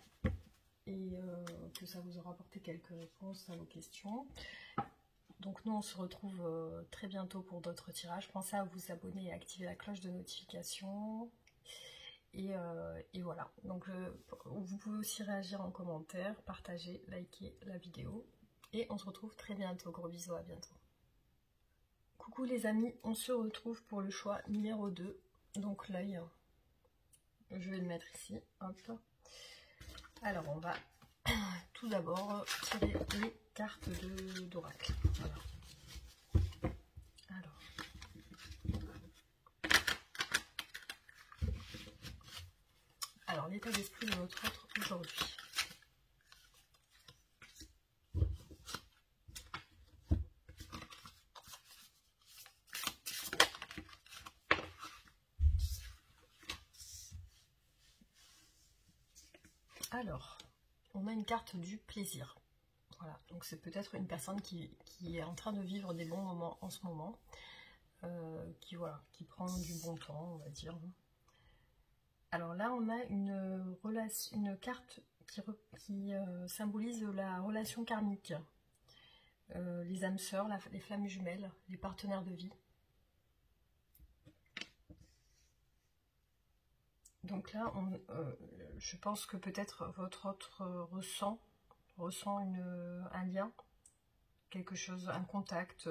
et que ça vous aura apporté quelques réponses à vos questions. Donc nous, on se retrouve très bientôt pour d'autres tirages. Pensez à vous abonner et activer la cloche de notification. Et voilà, donc vous pouvez aussi réagir en commentaire, partager, liker la vidéo. Et on se retrouve très bientôt, gros bisous, à bientôt. Coucou les amis, on se retrouve pour le choix numéro 2. Donc l'œil, je vais le mettre ici, hop. Alors on va tout d'abord tirer les cartes d'oracle. Voilà. Alors, l'état d'esprit de votre autre aujourd'hui. Alors, on a une carte du plaisir. Voilà, donc c'est peut-être une personne qui est en train de vivre des bons moments en ce moment, qui prend du bon temps, on va dire. Alors là, on a une carte qui symbolise la relation karmique, les âmes sœurs, les flammes jumelles, les partenaires de vie. Donc là, je pense que peut-être votre autre ressent un lien, quelque chose, un contact,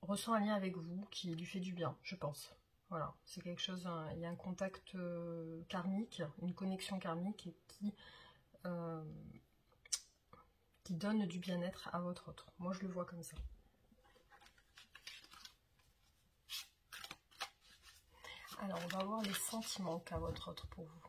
ressent un lien avec vous qui lui fait du bien, je pense. Voilà, c'est quelque chose, il y a un contact karmique, une connexion karmique qui donne du bien-être à votre autre. Moi, je le vois comme ça. Alors, on va voir les sentiments qu'a votre autre pour vous.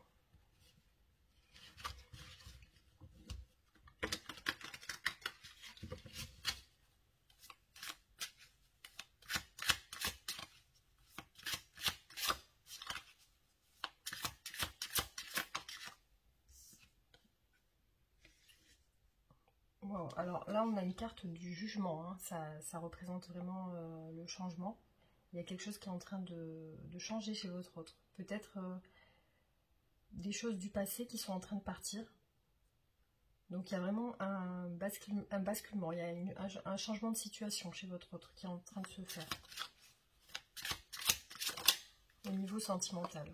Wow. Alors là, on a une carte du jugement, hein. Ça représente vraiment le changement. Il y a quelque chose qui est en train de changer chez votre autre. Peut-être des choses du passé qui sont en train de partir. Donc il y a vraiment un basculement, il y a un changement de situation chez votre autre qui est en train de se faire. Au niveau sentimental.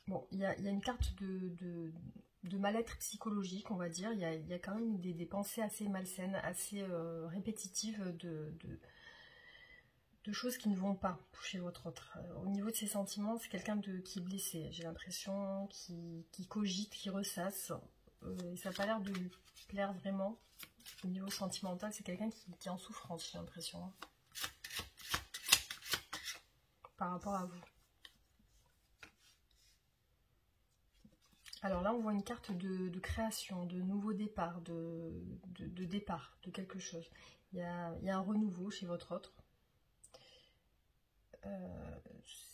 Bon, il y a une carte de mal-être psychologique, on va dire. Il y a quand même des pensées assez malsaines, assez répétitives de choses qui ne vont pas chez votre autre. Au niveau de ses sentiments, c'est quelqu'un qui est blessé. J'ai l'impression qui cogite, qui ressasse. Et ça n'a pas l'air de lui plaire vraiment. Au niveau sentimental, c'est quelqu'un qui est en souffrance, j'ai l'impression. Hein, par rapport à vous. Alors là, on voit une carte de création, de nouveau départ, de départ, de quelque chose. Il y a un renouveau chez votre autre.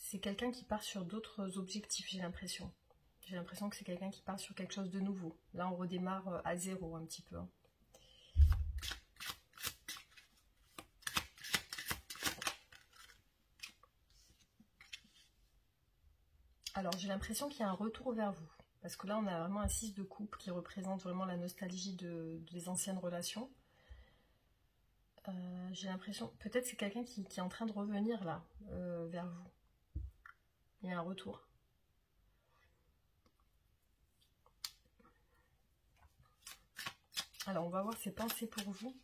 C'est quelqu'un qui part sur d'autres objectifs, j'ai l'impression. J'ai l'impression que c'est quelqu'un qui part sur quelque chose de nouveau. Là, on redémarre à zéro un petit peu. Hein. Alors, j'ai l'impression qu'il y a un retour vers vous. Parce que là, on a vraiment un 6 de coupe qui représente vraiment la nostalgie des anciennes relations. J'ai l'impression, peut-être c'est quelqu'un qui est en train de revenir là, vers vous. Il y a un retour. Alors, on va voir ses pensées pour vous.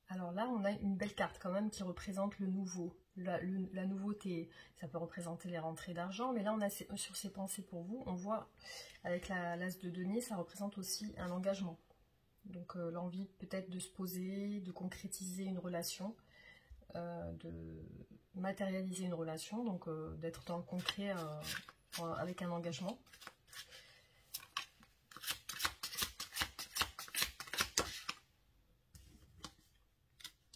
Alors là, on a une belle carte quand même qui représente le nouveau, la nouveauté. Ça peut représenter les rentrées d'argent, mais là, on a sur ses pensées pour vous, on voit avec l'as de denier, ça représente aussi un engagement. Donc l'envie peut-être de se poser, de concrétiser une relation, de matérialiser une relation, donc d'être dans le concret avec un engagement.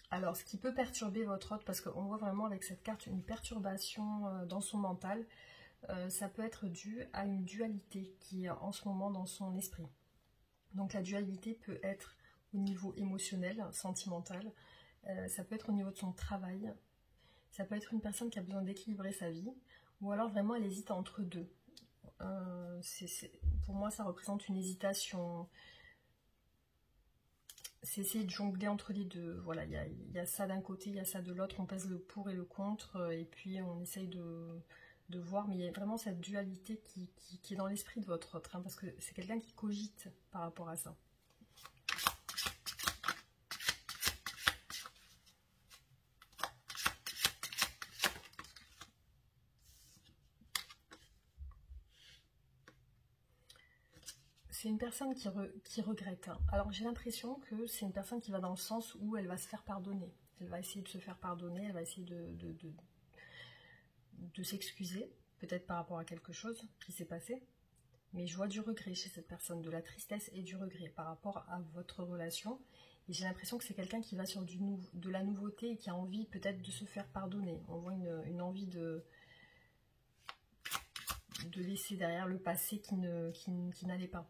Alors, ce qui peut perturber votre hôte, parce qu'on voit vraiment avec cette carte une perturbation dans son mental, ça peut être dû à une dualité qui est en ce moment dans son esprit. Donc la dualité peut être au niveau émotionnel, sentimental, ça peut être au niveau de son travail, ça peut être une personne qui a besoin d'équilibrer sa vie, ou alors vraiment elle hésite entre deux. Pour moi, ça représente une hésitation. C'est essayer de jongler entre les deux. Voilà, il y a ça d'un côté, il y a ça de l'autre, on pèse le pour et le contre, et puis on essaye de voir, mais il y a vraiment cette dualité qui est dans l'esprit de votre autre, hein, parce que c'est quelqu'un qui cogite par rapport à ça. C'est une personne qui regrette. Hein. Alors j'ai l'impression que c'est une personne qui va dans le sens où elle va se faire pardonner. Elle va essayer de se faire pardonner, elle va essayer de s'excuser, peut-être par rapport à quelque chose qui s'est passé. Mais je vois du regret chez cette personne, de la tristesse et du regret par rapport à votre relation. Et j'ai l'impression que c'est quelqu'un qui va sur de la nouveauté et qui a envie peut-être de se faire pardonner. On voit une envie de laisser derrière le passé qui n'allait pas.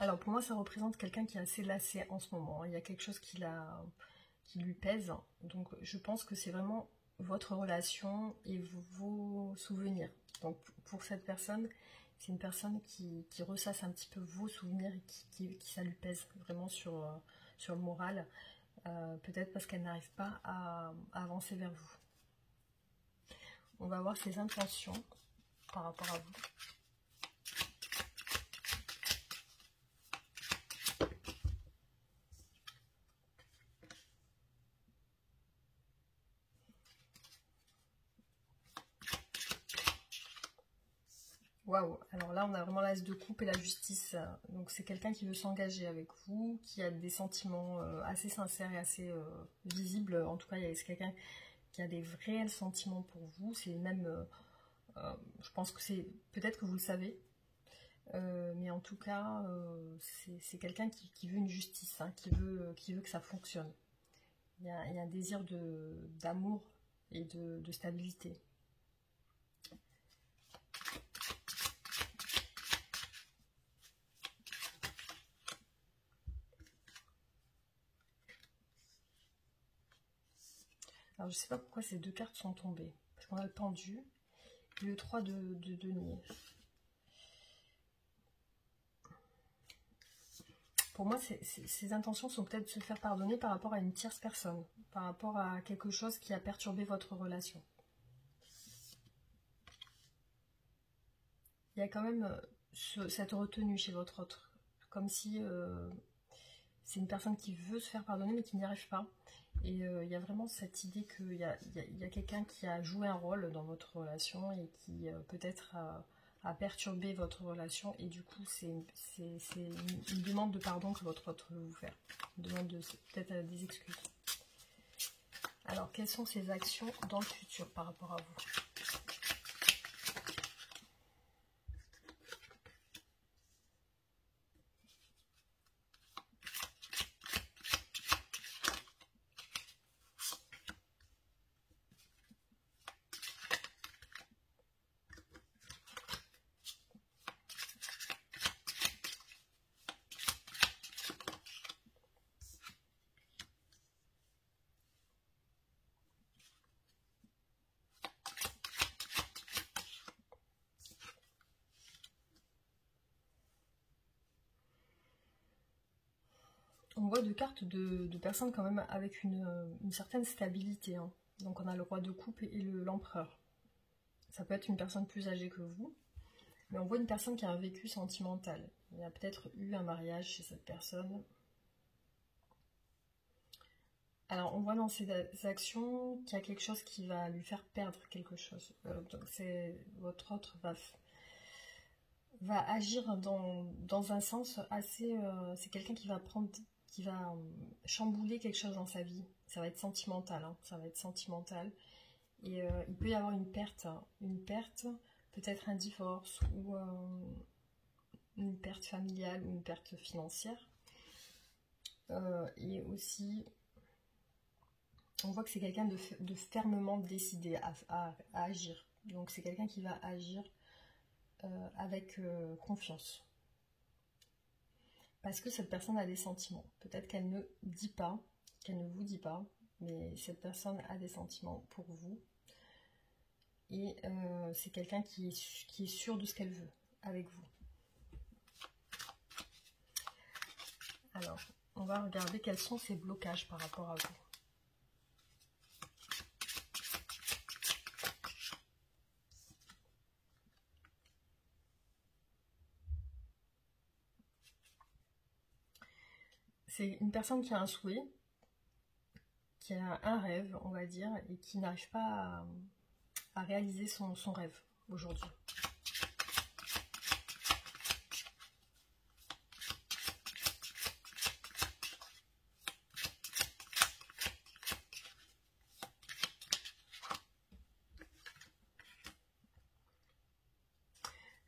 Alors pour moi, ça représente quelqu'un qui est assez lassé en ce moment. Il y a quelque chose qui lui pèse. Donc je pense que c'est vraiment votre relation et vos souvenirs. Donc pour cette personne, c'est une personne qui ressasse un petit peu vos souvenirs et qui ça lui pèse vraiment sur le moral. Peut-être parce qu'elle n'arrive pas à avancer vers vous. On va voir ses intentions par rapport à vous. Waouh, alors là on a vraiment l'as de coupe et la justice, donc c'est quelqu'un qui veut s'engager avec vous, qui a des sentiments assez sincères et assez visibles, en tout cas c'est quelqu'un qui a des réels sentiments pour vous, c'est même, je pense que c'est, peut-être que vous le savez, mais en tout cas c'est quelqu'un qui veut une justice, hein, qui veut que ça fonctionne. Il y a un désir d'amour et de stabilité. Alors je sais pas pourquoi ces deux cartes sont tombées. Parce qu'on a le pendu et le 3 de denier. Pour moi, ces intentions sont peut-être de se faire pardonner par rapport à une tierce personne. Par rapport à quelque chose qui a perturbé votre relation. Il y a quand même cette retenue chez votre autre. Comme si c'est une personne qui veut se faire pardonner mais qui n'y arrive pas. Et il y a vraiment cette idée qu'il y a quelqu'un qui a joué un rôle dans votre relation et qui peut-être a perturbé votre relation. Et du coup, c'est une demande de pardon que votre autre veut vous faire. Une demande peut-être des excuses. Alors, quelles sont ses actions dans le futur par rapport à vous ? on voit deux cartes de personnes quand même avec une certaine stabilité, hein. Donc on a le roi de coupe et l'empereur. Ça peut être une personne plus âgée que vous, mais on voit une personne qui a un vécu sentimental. Il y a peut-être eu un mariage chez cette personne. Alors on voit dans ses actions qu'il y a quelque chose qui va lui faire perdre quelque chose. Donc votre autre va agir dans un sens assez... c'est quelqu'un qui va chambouler quelque chose dans sa vie. Ça va être sentimental, hein, ça va être sentimental. Et il peut y avoir une perte, hein, peut-être un divorce ou une perte familiale ou une perte financière. Et aussi, on voit que c'est quelqu'un de fermement décidé à agir. Donc c'est quelqu'un qui va agir avec confiance. Parce que cette personne a des sentiments. Peut-être qu'elle ne dit pas, qu'elle ne vous dit pas, mais cette personne a des sentiments pour vous. Et c'est quelqu'un qui est sûr de ce qu'elle veut avec vous. Alors, on va regarder quels sont ces blocages par rapport à vous. C'est une personne qui a un souhait, qui a un rêve, on va dire, et qui n'arrive pas à réaliser son rêve aujourd'hui.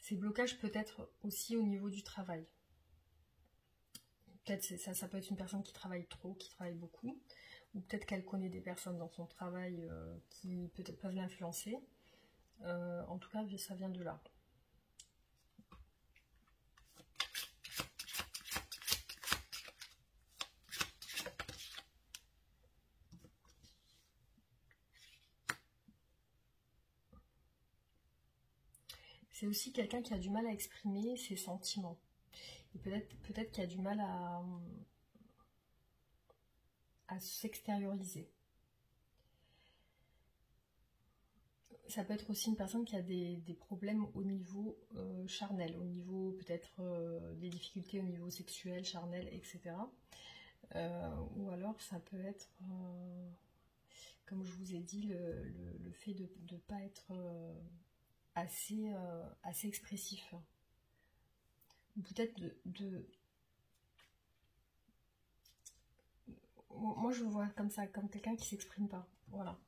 Ces blocages peut être aussi au niveau du travail. Peut-être ça peut être une personne qui travaille trop, qui travaille beaucoup, ou peut-être qu'elle connaît des personnes dans son travail qui peut-être peuvent l'influencer. En tout cas, ça vient de là. C'est aussi quelqu'un qui a du mal à exprimer ses sentiments. Et peut-être qu'il a du mal à s'extérioriser. Ça peut être aussi une personne qui a des problèmes au niveau charnel, au niveau peut-être des difficultés au niveau sexuel, charnel, etc. Ou alors ça peut être, comme je vous ai dit, le fait de ne pas être assez expressif. Peut-être moi je le vois comme ça, comme quelqu'un qui s'exprime pas. Voilà.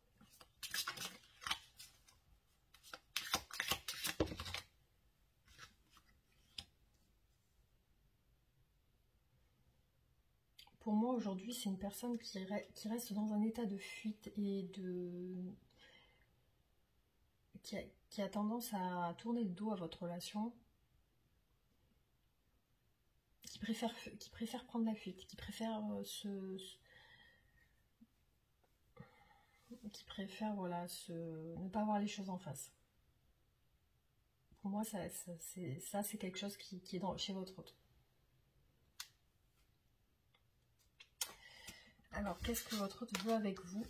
Pour moi aujourd'hui c'est une personne qui reste dans un état de fuite et qui a tendance à tourner le dos à votre relation, qui préfère prendre la fuite, qui préfère voilà, ne pas voir les choses en face. Pour moi, ça c'est quelque chose qui est chez votre autre. Alors, qu'est-ce que votre autre veut avec vous ?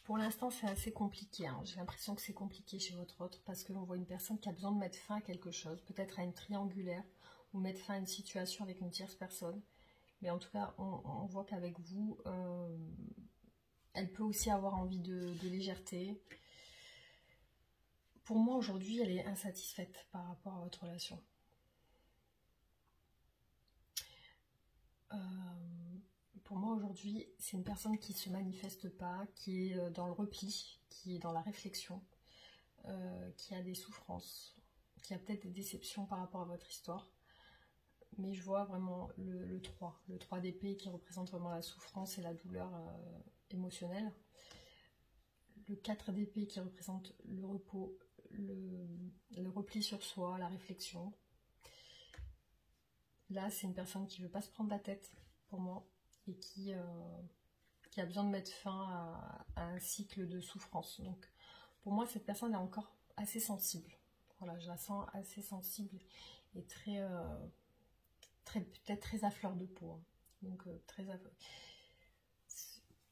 Pour l'instant, c'est assez compliqué, hein. J'ai l'impression que c'est compliqué chez votre autre parce que l'on voit une personne qui a besoin de mettre fin à quelque chose, peut-être à une triangulaire, ou mettre fin à une situation avec une tierce personne. Mais en tout cas, on voit qu'avec vous, Elle peut aussi avoir envie de légèreté. Pour moi, aujourd'hui, elle est insatisfaite par rapport à votre relation. Pour moi, aujourd'hui, c'est une personne qui ne se manifeste pas, qui est dans le repli, qui est dans la réflexion, qui a des souffrances, qui a peut-être des déceptions par rapport à votre histoire. Mais je vois vraiment le 3 d'épée qui représente vraiment la souffrance et la douleur émotionnelle. Le 4 d'épée qui représente le repos, le repli sur soi, la réflexion. Là, c'est une personne qui ne veut pas se prendre la tête, pour moi, et qui a besoin de mettre fin à un cycle de souffrance. Donc, pour moi, cette personne est encore assez sensible. Voilà, je la sens assez sensible et peut-être très à fleur de peau. Hein. Donc,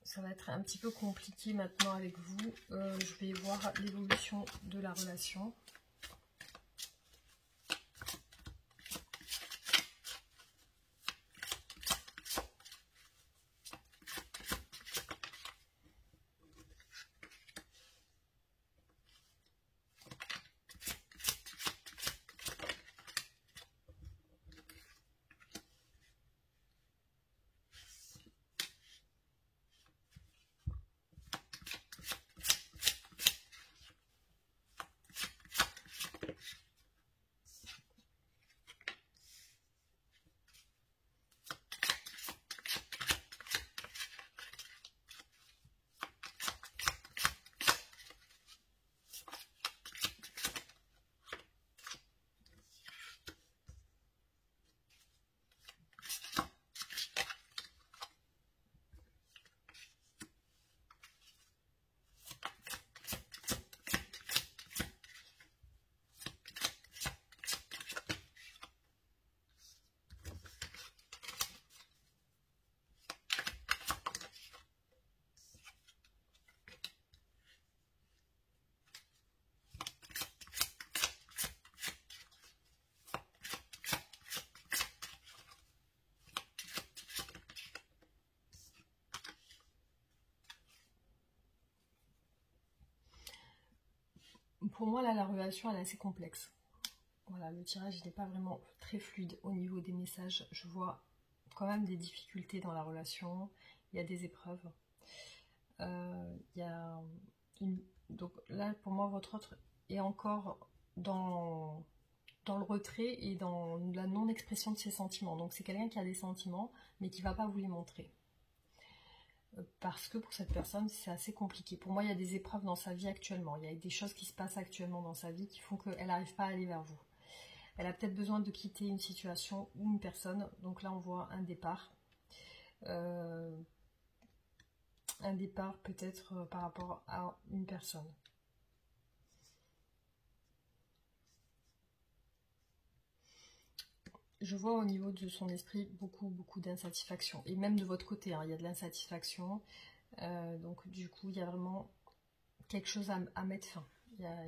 ça va être un petit peu compliqué maintenant avec vous. Je vais voir l'évolution de la relation. Pour moi, là, la relation, elle est assez complexe. Voilà, le tirage n'est pas vraiment très fluide au niveau des messages. Je vois quand même des difficultés dans la relation. Il y a des épreuves. Donc là, pour moi, votre autre est encore dans le retrait et dans la non-expression de ses sentiments. Donc c'est quelqu'un qui a des sentiments, mais qui ne va pas vous les montrer. Parce que pour cette personne, c'est assez compliqué. Pour moi, il y a des épreuves dans sa vie actuellement. Il y a des choses qui se passent actuellement dans sa vie qui font qu'elle n'arrive pas à aller vers vous. Elle a peut-être besoin de quitter une situation ou une personne. Donc là, on voit un départ. Un départ peut-être par rapport à une personne. Je vois au niveau de son esprit beaucoup d'insatisfaction. Et même de votre côté, hein, il y a de l'insatisfaction. Donc du coup, il y a vraiment quelque chose à mettre fin. Il y a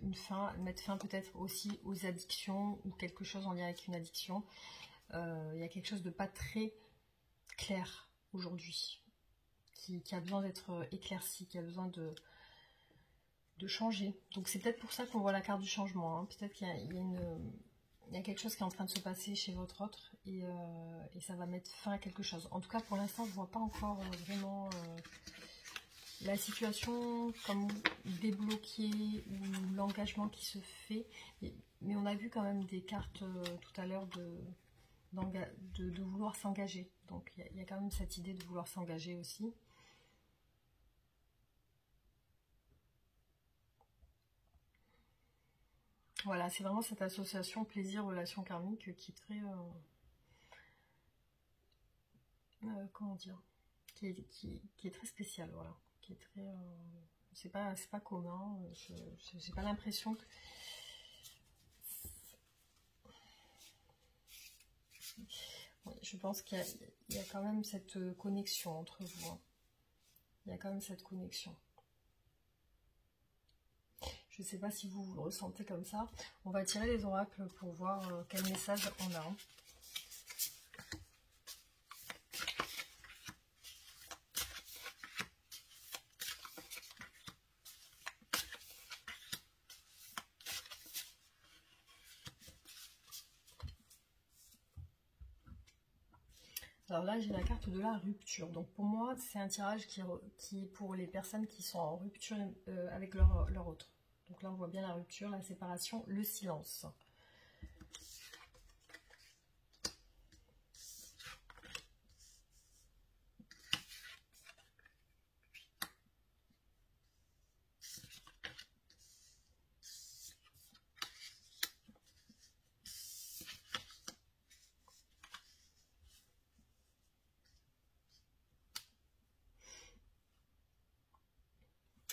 une fin, mettre fin peut-être aussi aux addictions ou quelque chose en lien avec une addiction. Il y a quelque chose de pas très clair aujourd'hui, qui a besoin d'être éclairci, qui a besoin de changer. Donc c'est peut-être pour ça qu'on voit la carte du changement. Hein. Peut-être qu'il y a quelque chose qui est en train de se passer chez votre autre et ça va mettre fin à quelque chose. En tout cas, pour l'instant, je ne vois pas encore vraiment la situation comme débloquée ou l'engagement qui se fait. Mais on a vu quand même des cartes tout à l'heure de vouloir s'engager. Donc il y a quand même cette idée de vouloir s'engager aussi. Voilà, c'est vraiment cette association plaisir-relation karmique qui est très... comment dire, qui est très spéciale, voilà. Qui est très... c'est pas commun. J'ai pas l'impression que... Oui, je pense qu'il y a quand même cette connexion entre vous. Hein. Il y a quand même cette connexion. Je ne sais pas si vous le ressentez comme ça. On va tirer les oracles pour voir quel message on a. Alors là, j'ai la carte de la rupture. Donc pour moi, c'est un tirage qui est pour les personnes qui sont en rupture avec leur autre. Donc là, on voit bien la rupture, la séparation, le silence.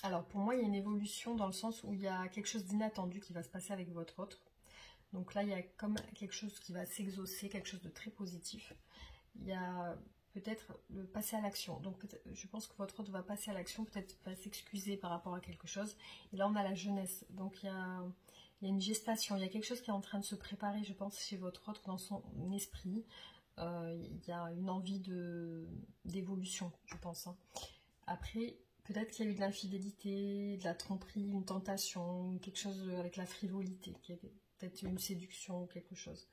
Alors pour moi, il y a une évolution dans le sens où il y a quelque chose d'inattendu qui va se passer avec votre autre. Donc là, il y a comme quelque chose qui va s'exaucer, quelque chose de très positif. Il y a peut-être le passer à l'action. Donc je pense que votre autre va passer à l'action, peut-être va s'excuser par rapport à quelque chose. Et là, on a la jeunesse. Donc il y a une gestation, il y a quelque chose qui est en train de se préparer, je pense, chez votre autre dans son esprit. Il y a une envie d'évolution, je pense. Hein. Après, peut-être qu'il y a eu de l'infidélité, de la tromperie, une tentation, quelque chose avec la frivolité, peut-être une séduction ou quelque chose.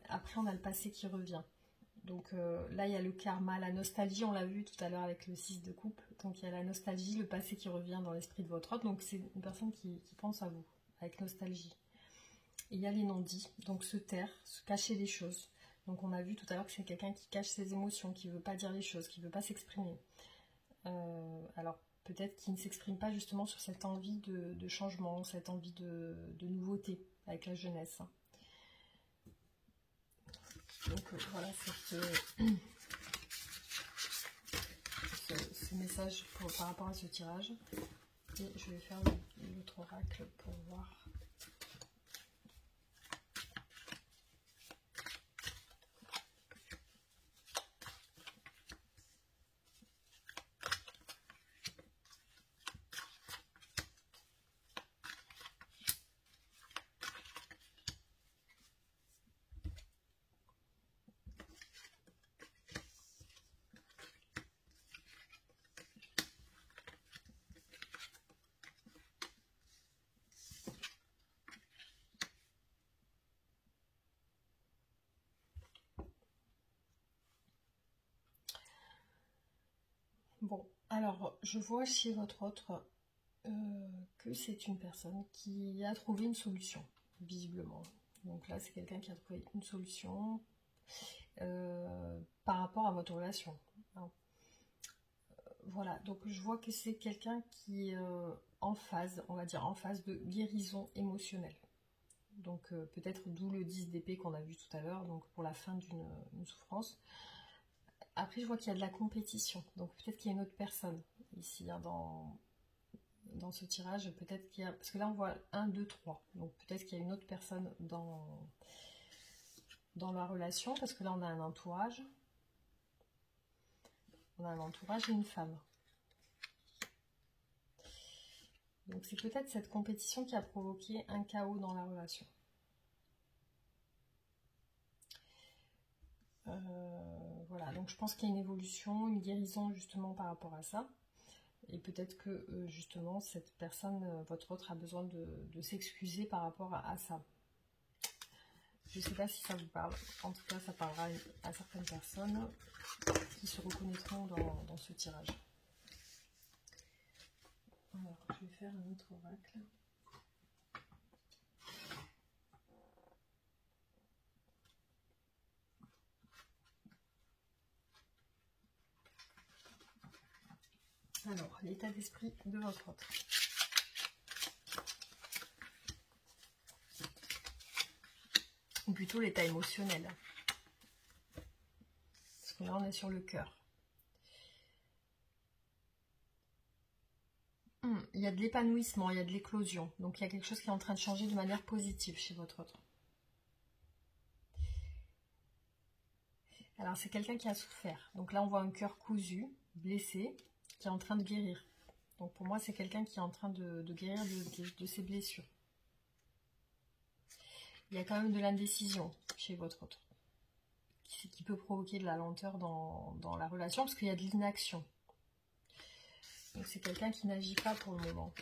Après, on a le passé qui revient. Donc là, il y a le karma, la nostalgie, on l'a vu tout à l'heure avec le 6 de coupe. Donc il y a la nostalgie, le passé qui revient dans l'esprit de votre autre. Donc c'est une personne qui pense à vous, avec nostalgie. Et il y a les non-dits, donc se taire, se cacher des choses. Donc on a vu tout à l'heure que c'est quelqu'un qui cache ses émotions, qui ne veut pas dire les choses, qui ne veut pas s'exprimer. Alors peut-être qu'il ne s'exprime pas justement sur cette envie de changement, cette envie de nouveauté avec la jeunesse. Donc voilà ce message par rapport à ce tirage. Et je vais faire l'autre oracle pour voir. Bon, alors je vois chez votre autre que c'est une personne qui a trouvé une solution, visiblement. Donc là, c'est quelqu'un qui a trouvé une solution par rapport à votre relation. Hein. Voilà, donc je vois que c'est quelqu'un qui est en phase, on va dire en phase de guérison émotionnelle. Donc peut-être d'où le 10 d'épée qu'on a vu tout à l'heure, donc pour la fin d'une souffrance. Après, je vois qu'il y a de la compétition, donc peut-être qu'il y a une autre personne ici hein, dans ce tirage. Peut-être qu'il y a, parce que là on voit 1, 2, 3, donc peut-être qu'il y a une autre personne dans la relation, parce que là on a un entourage. On a un entourage et une femme. Donc c'est peut-être cette compétition qui a provoqué un chaos dans la relation. Voilà, donc je pense qu'il y a une évolution, une guérison justement par rapport à ça. Et peut-être que justement cette personne, votre autre, a besoin de s'excuser par rapport à ça. Je ne sais pas si ça vous parle. En tout cas, ça parlera à certaines personnes qui se reconnaîtront dans ce tirage. Alors, je vais faire un autre oracle. Alors, l'état d'esprit de votre autre. Ou plutôt l'état émotionnel. Parce que là, on est sur le cœur. Il y a de l'épanouissement, il y a de l'éclosion. Donc, il y a quelque chose qui est en train de changer de manière positive chez votre autre. Alors, c'est quelqu'un qui a souffert. Donc là, on voit un cœur cousu, blessé, qui est en train de guérir. Donc, pour moi, c'est quelqu'un qui est en train de guérir de ses blessures. Il y a quand même de l'indécision chez votre autre, qui peut provoquer de la lenteur dans la relation, parce qu'il y a de l'inaction. Donc, c'est quelqu'un qui n'agit pas pour le moment.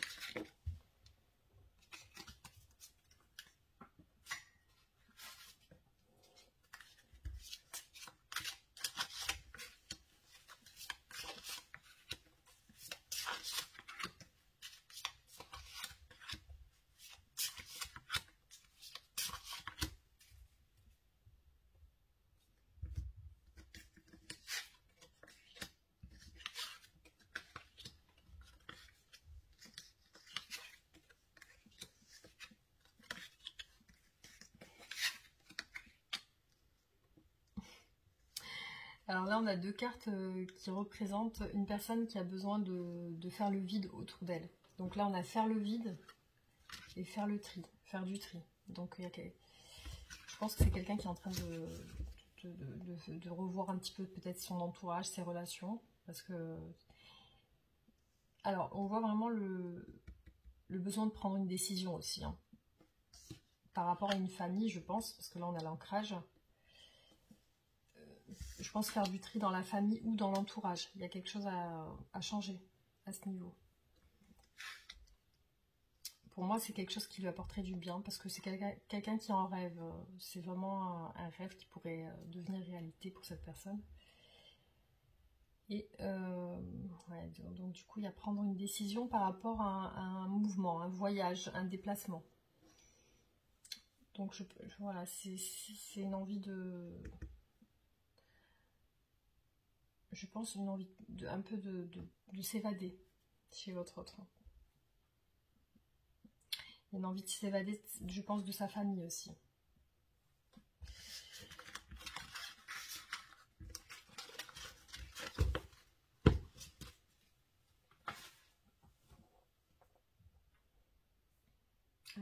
Alors là, on a deux cartes qui représentent une personne qui a besoin de faire le vide autour d'elle. Donc là, on a faire le vide et faire le tri, faire du tri. Donc je pense que c'est quelqu'un qui est en train de revoir un petit peu peut-être son entourage, ses relations. Parce que... Alors, on voit vraiment le besoin de prendre une décision aussi. Hein. Par rapport à une famille, je pense, parce que là, on a l'ancrage. Je pense faire du tri dans la famille ou dans l'entourage. Il y a quelque chose à changer à ce niveau. Pour moi, c'est quelque chose qui lui apporterait du bien parce que c'est quelqu'un qui en rêve. C'est vraiment un rêve qui pourrait devenir réalité pour cette personne. Et ouais, donc du coup, il y a prendre une décision par rapport à un mouvement, un voyage, un déplacement. Donc voilà, c'est une envie de... Je pense une envie un peu de s'évader chez votre autre. Une envie de s'évader, je pense, de sa famille aussi.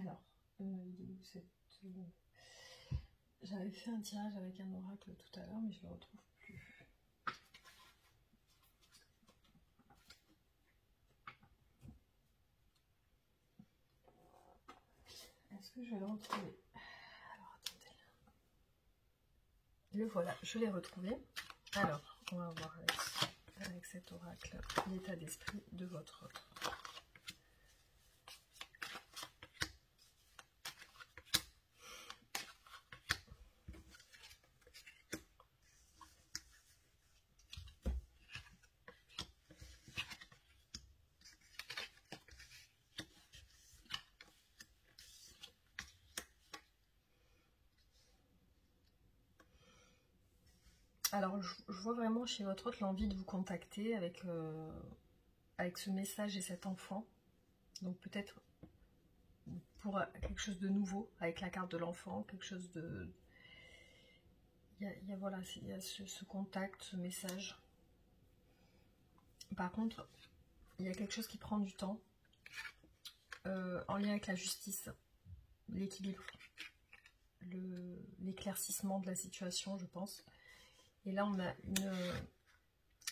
Alors, j'avais fait un tirage avec un oracle tout à l'heure, mais je le retrouve plus. Est-ce que je vais le retrouver? Alors, attendez. Le voilà, je l'ai retrouvé. Alors, on va voir avec cet oracle l'état d'esprit de votre autre. Alors, je vois vraiment chez votre autre l'envie de vous contacter avec ce message et cet enfant. Donc peut-être pour quelque chose de nouveau, avec la carte de l'enfant, quelque chose de... Voilà, il y a ce contact, ce message. Par contre, il y a quelque chose qui prend du temps, en lien avec la justice, l'équilibre, l'éclaircissement de la situation, je pense. Et là, on a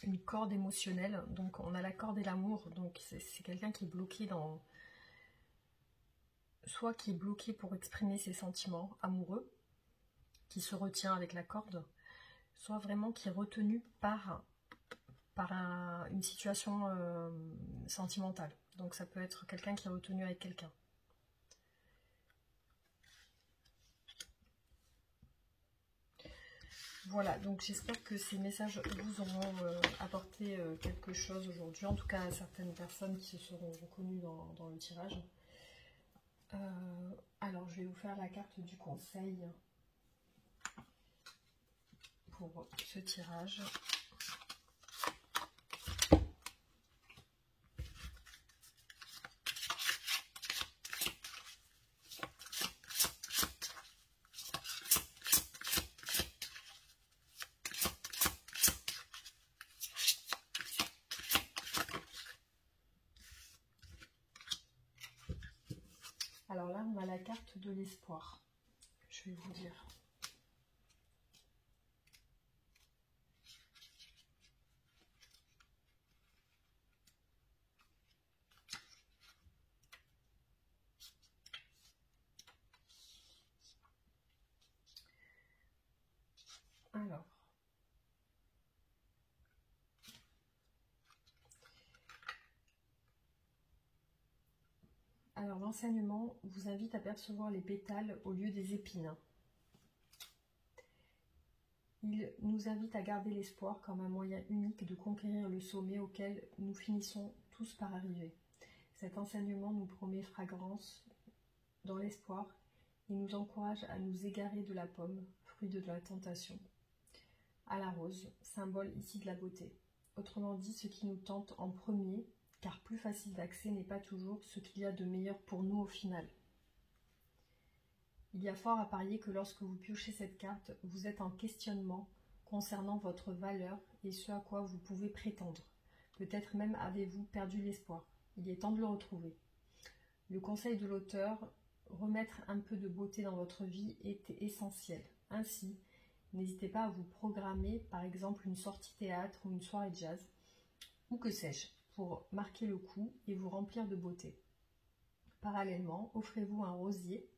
une corde émotionnelle, donc on a la corde et l'amour, donc c'est quelqu'un qui est bloqué dans... Soit qui est bloqué pour exprimer ses sentiments amoureux, qui se retient avec la corde, soit vraiment qui est retenu par une situation sentimentale. Donc ça peut être quelqu'un qui est retenu avec quelqu'un. Voilà, donc j'espère que ces messages vous auront apporté quelque chose aujourd'hui, en tout cas à certaines personnes qui se seront reconnues dans le tirage. Alors je vais vous faire la carte du conseil pour ce tirage. Alors là, on a la carte de l'espoir. Je vais vous dire. Alors l'enseignement vous invite à percevoir les pétales au lieu des épines. Il nous invite à garder l'espoir comme un moyen unique de conquérir le sommet auquel nous finissons tous par arriver. Cet enseignement nous promet fragrance dans l'espoir et nous encourage à nous égarer de la pomme, fruit de la tentation, à la rose, symbole ici de la beauté. Autrement dit, ce qui nous tente en premier, car plus facile d'accès, n'est pas toujours ce qu'il y a de meilleur pour nous au final. Il y a fort à parier que lorsque vous piochez cette carte, vous êtes en questionnement concernant votre valeur et ce à quoi vous pouvez prétendre. Peut-être même avez-vous perdu l'espoir. Il est temps de le retrouver. Le conseil de l'auteur, remettre un peu de beauté dans votre vie est essentiel. Ainsi, n'hésitez pas à vous programmer, par exemple une sortie théâtre ou une soirée jazz, ou que sais-je, pour marquer le coup et vous remplir de beauté. Parallèlement, offrez-vous un rosier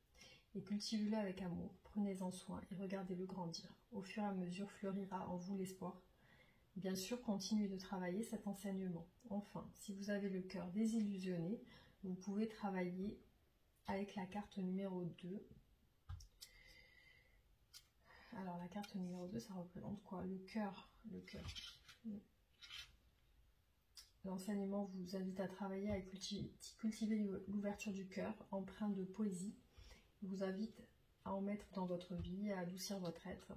et cultivez-le avec amour. Prenez-en soin et regardez-le grandir. Au fur et à mesure fleurira en vous l'espoir. Bien sûr, continuez de travailler cet enseignement. Enfin, si vous avez le cœur désillusionné, vous pouvez travailler avec la carte numéro 2. Alors, la carte numéro 2, ça représente quoi? Le cœur. Le cœur. L'enseignement vous invite à travailler à cultiver l'ouverture du cœur, empreint de poésie. Il vous invite à en mettre dans votre vie, à adoucir votre être.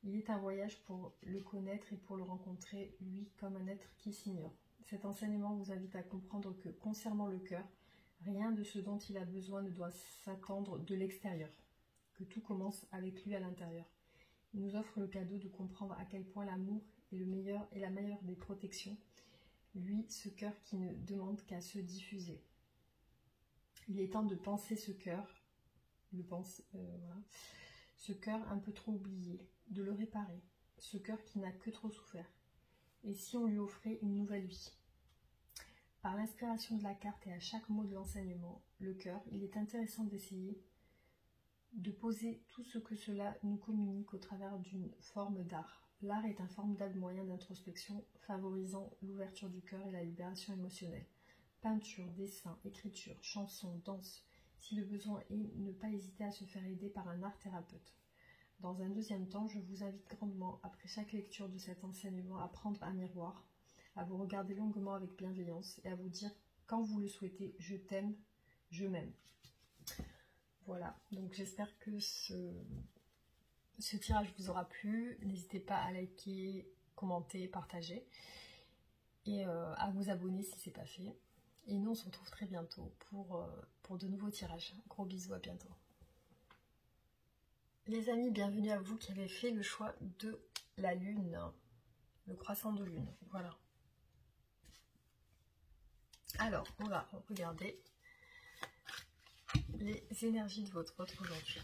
Il est un voyage pour le connaître et pour le rencontrer, lui, comme un être qui s'ignore. Cet enseignement vous invite à comprendre que, concernant le cœur, rien de ce dont il a besoin ne doit s'attendre de l'extérieur, que tout commence avec lui à l'intérieur. Il nous offre le cadeau de comprendre à quel point l'amour est le meilleur et la meilleure des protections, lui, ce cœur qui ne demande qu'à se diffuser. Il est temps de penser ce cœur, voilà, ce cœur un peu trop oublié, de le réparer, ce cœur qui n'a que trop souffert. Et si on lui offrait une nouvelle vie? Par l'inspiration de la carte et à chaque mot de l'enseignement, le cœur, il est intéressant d'essayer de poser tout ce que cela nous communique au travers d'une forme d'art. L'art est un formidable moyen d'introspection favorisant l'ouverture du cœur et la libération émotionnelle. Peinture, dessin, écriture, chanson, danse, si le besoin est, ne pas hésiter à se faire aider par un art thérapeute. Dans un deuxième temps, je vous invite grandement, après chaque lecture de cet enseignement, à prendre un miroir, à vous regarder longuement avec bienveillance et à vous dire, quand vous le souhaitez, je t'aime, je m'aime. Voilà, donc j'espère que ce tirage vous aura plu. N'hésitez pas à liker, commenter, partager et à vous abonner si ce n'est pas fait. Et nous, on se retrouve très bientôt pour de nouveaux tirages. Gros bisous, à bientôt. Les amis, bienvenue à vous qui avez fait le choix de la lune, le croissant de lune. Voilà. Alors, on va regarder les énergies de votre autre aujourd'hui.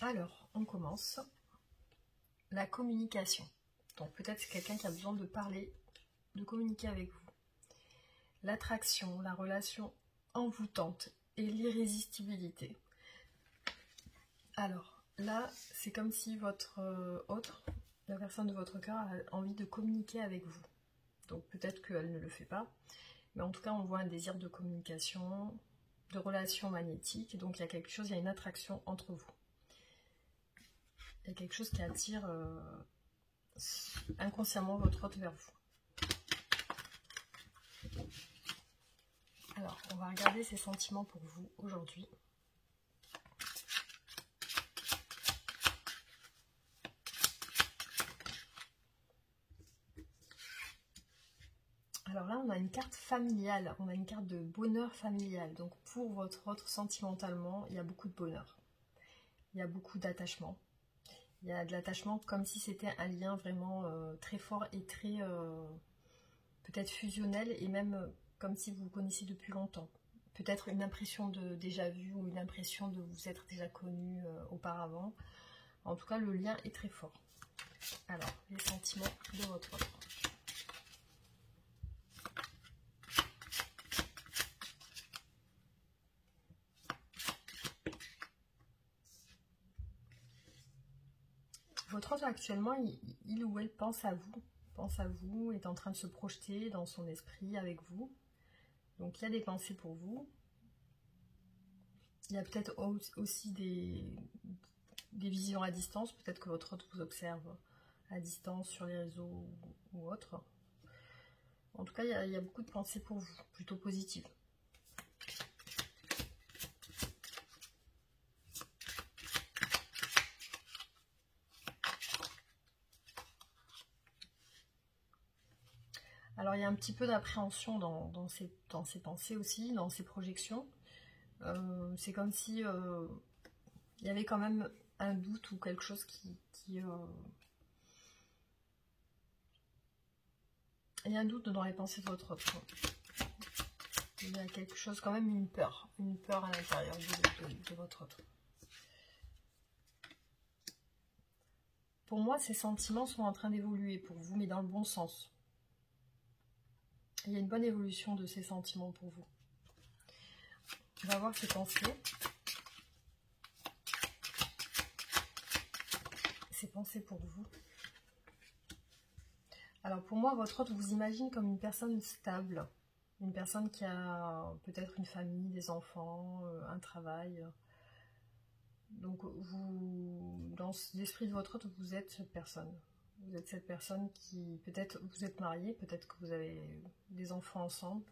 Alors, on commence. La communication. Donc peut-être c'est quelqu'un qui a besoin de parler, de communiquer avec vous. L'attraction, la relation envoûtante et l'irrésistibilité. Alors là, c'est comme si votre la personne de votre cœur a envie de communiquer avec vous. Donc peut-être qu'elle ne le fait pas, mais en tout cas on voit un désir de communication, de relation magnétique, donc il y a quelque chose, il y a une attraction entre vous. Il y a quelque chose qui attire inconsciemment votre hôte vers vous. Alors, on va regarder ses sentiments pour vous aujourd'hui. Alors là, on a une carte familiale, on a une carte de bonheur familial. Donc pour votre autre, sentimentalement, il y a beaucoup de bonheur. Il y a beaucoup d'attachement. Il y a de l'attachement comme si c'était un lien vraiment très fort et très peut-être fusionnel et même comme si vous vous connaissiez depuis longtemps. Peut-être une impression de déjà vu ou une impression de vous être déjà connu auparavant. En tout cas, le lien est très fort. Alors, les sentiments de votre autre. Votre autre actuellement, il ou elle pense à vous, est en train de se projeter dans son esprit avec vous. Donc il y a des pensées pour vous. Il y a peut-être aussi des visions à distance, peut-être que votre autre vous observe à distance sur les réseaux ou autre. En tout cas, il y a beaucoup de pensées pour vous, plutôt positives. Alors il y a un petit peu d'appréhension dans ces pensées aussi, dans ces projections. C'est comme si il y avait quand même un doute ou quelque chose il y a un doute dans les pensées de votre autre. Il y a quelque chose, quand même une peur à l'intérieur de votre autre. Pour moi, ces sentiments sont en train d'évoluer pour vous, mais dans le bon sens. Il y a une bonne évolution de ces sentiments pour vous. On va voir ces pensées. Ces pensées pour vous. Alors pour moi, votre autre vous imagine comme une personne stable. Une personne qui a peut-être une famille, des enfants, un travail. Donc vous, dans l'esprit de votre autre, vous êtes cette personne. Vous êtes cette personne qui, peut-être vous êtes marié, peut-être que vous avez des enfants ensemble.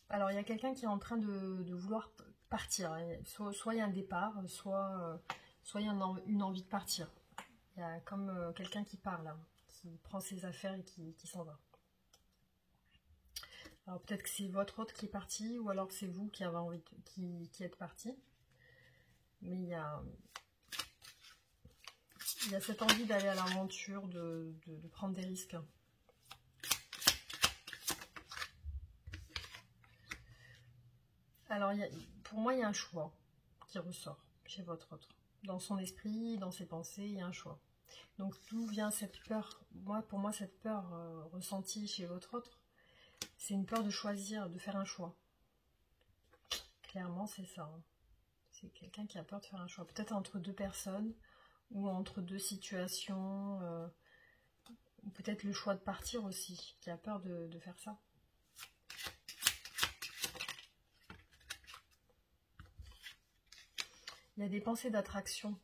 Alors il y a quelqu'un qui est en train de vouloir partir. Soit il y a un départ, soit il y a une envie de partir. Il y a comme quelqu'un qui part là, qui prend ses affaires et qui s'en va. Alors peut-être que c'est votre autre qui est parti, ou alors c'est vous qui avez envie qui êtes parti. Mais il y a cette envie d'aller à l'aventure, de prendre des risques. Alors pour moi, il y a un choix qui ressort chez votre autre. Dans son esprit, dans ses pensées, il y a un choix. Donc d'où vient cette peur? Pour moi, cette peur ressentie chez votre autre, c'est une peur de choisir, de faire un choix. Clairement, c'est ça. Hein. C'est quelqu'un qui a peur de faire un choix. Peut-être entre deux personnes, ou entre deux situations, ou peut-être le choix de partir aussi, qui a peur de faire ça. Il y a des pensées d'attraction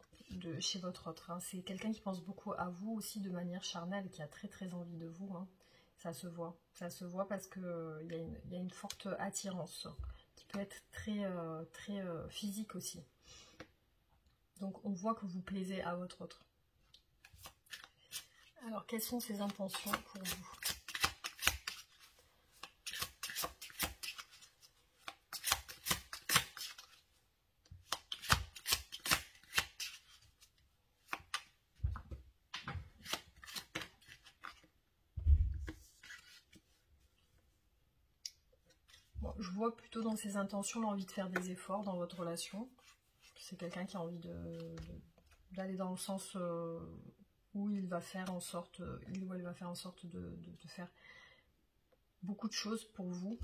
chez votre autre. Hein. C'est quelqu'un qui pense beaucoup à vous aussi de manière charnelle, qui a très très envie de vous. Hein. Ça se voit. Ça se voit parce qu'il y a une forte attirance qui peut être très physique aussi. Donc on voit que vous plaisez à votre autre. Alors quelles sont ses intentions pour vous ? Bon, je vois plutôt dans ses intentions l'envie de faire des efforts dans votre relation. C'est quelqu'un qui a envie d'aller dans le sens où il va faire en sorte, il ou elle va faire en sorte de faire beaucoup de choses pour vous.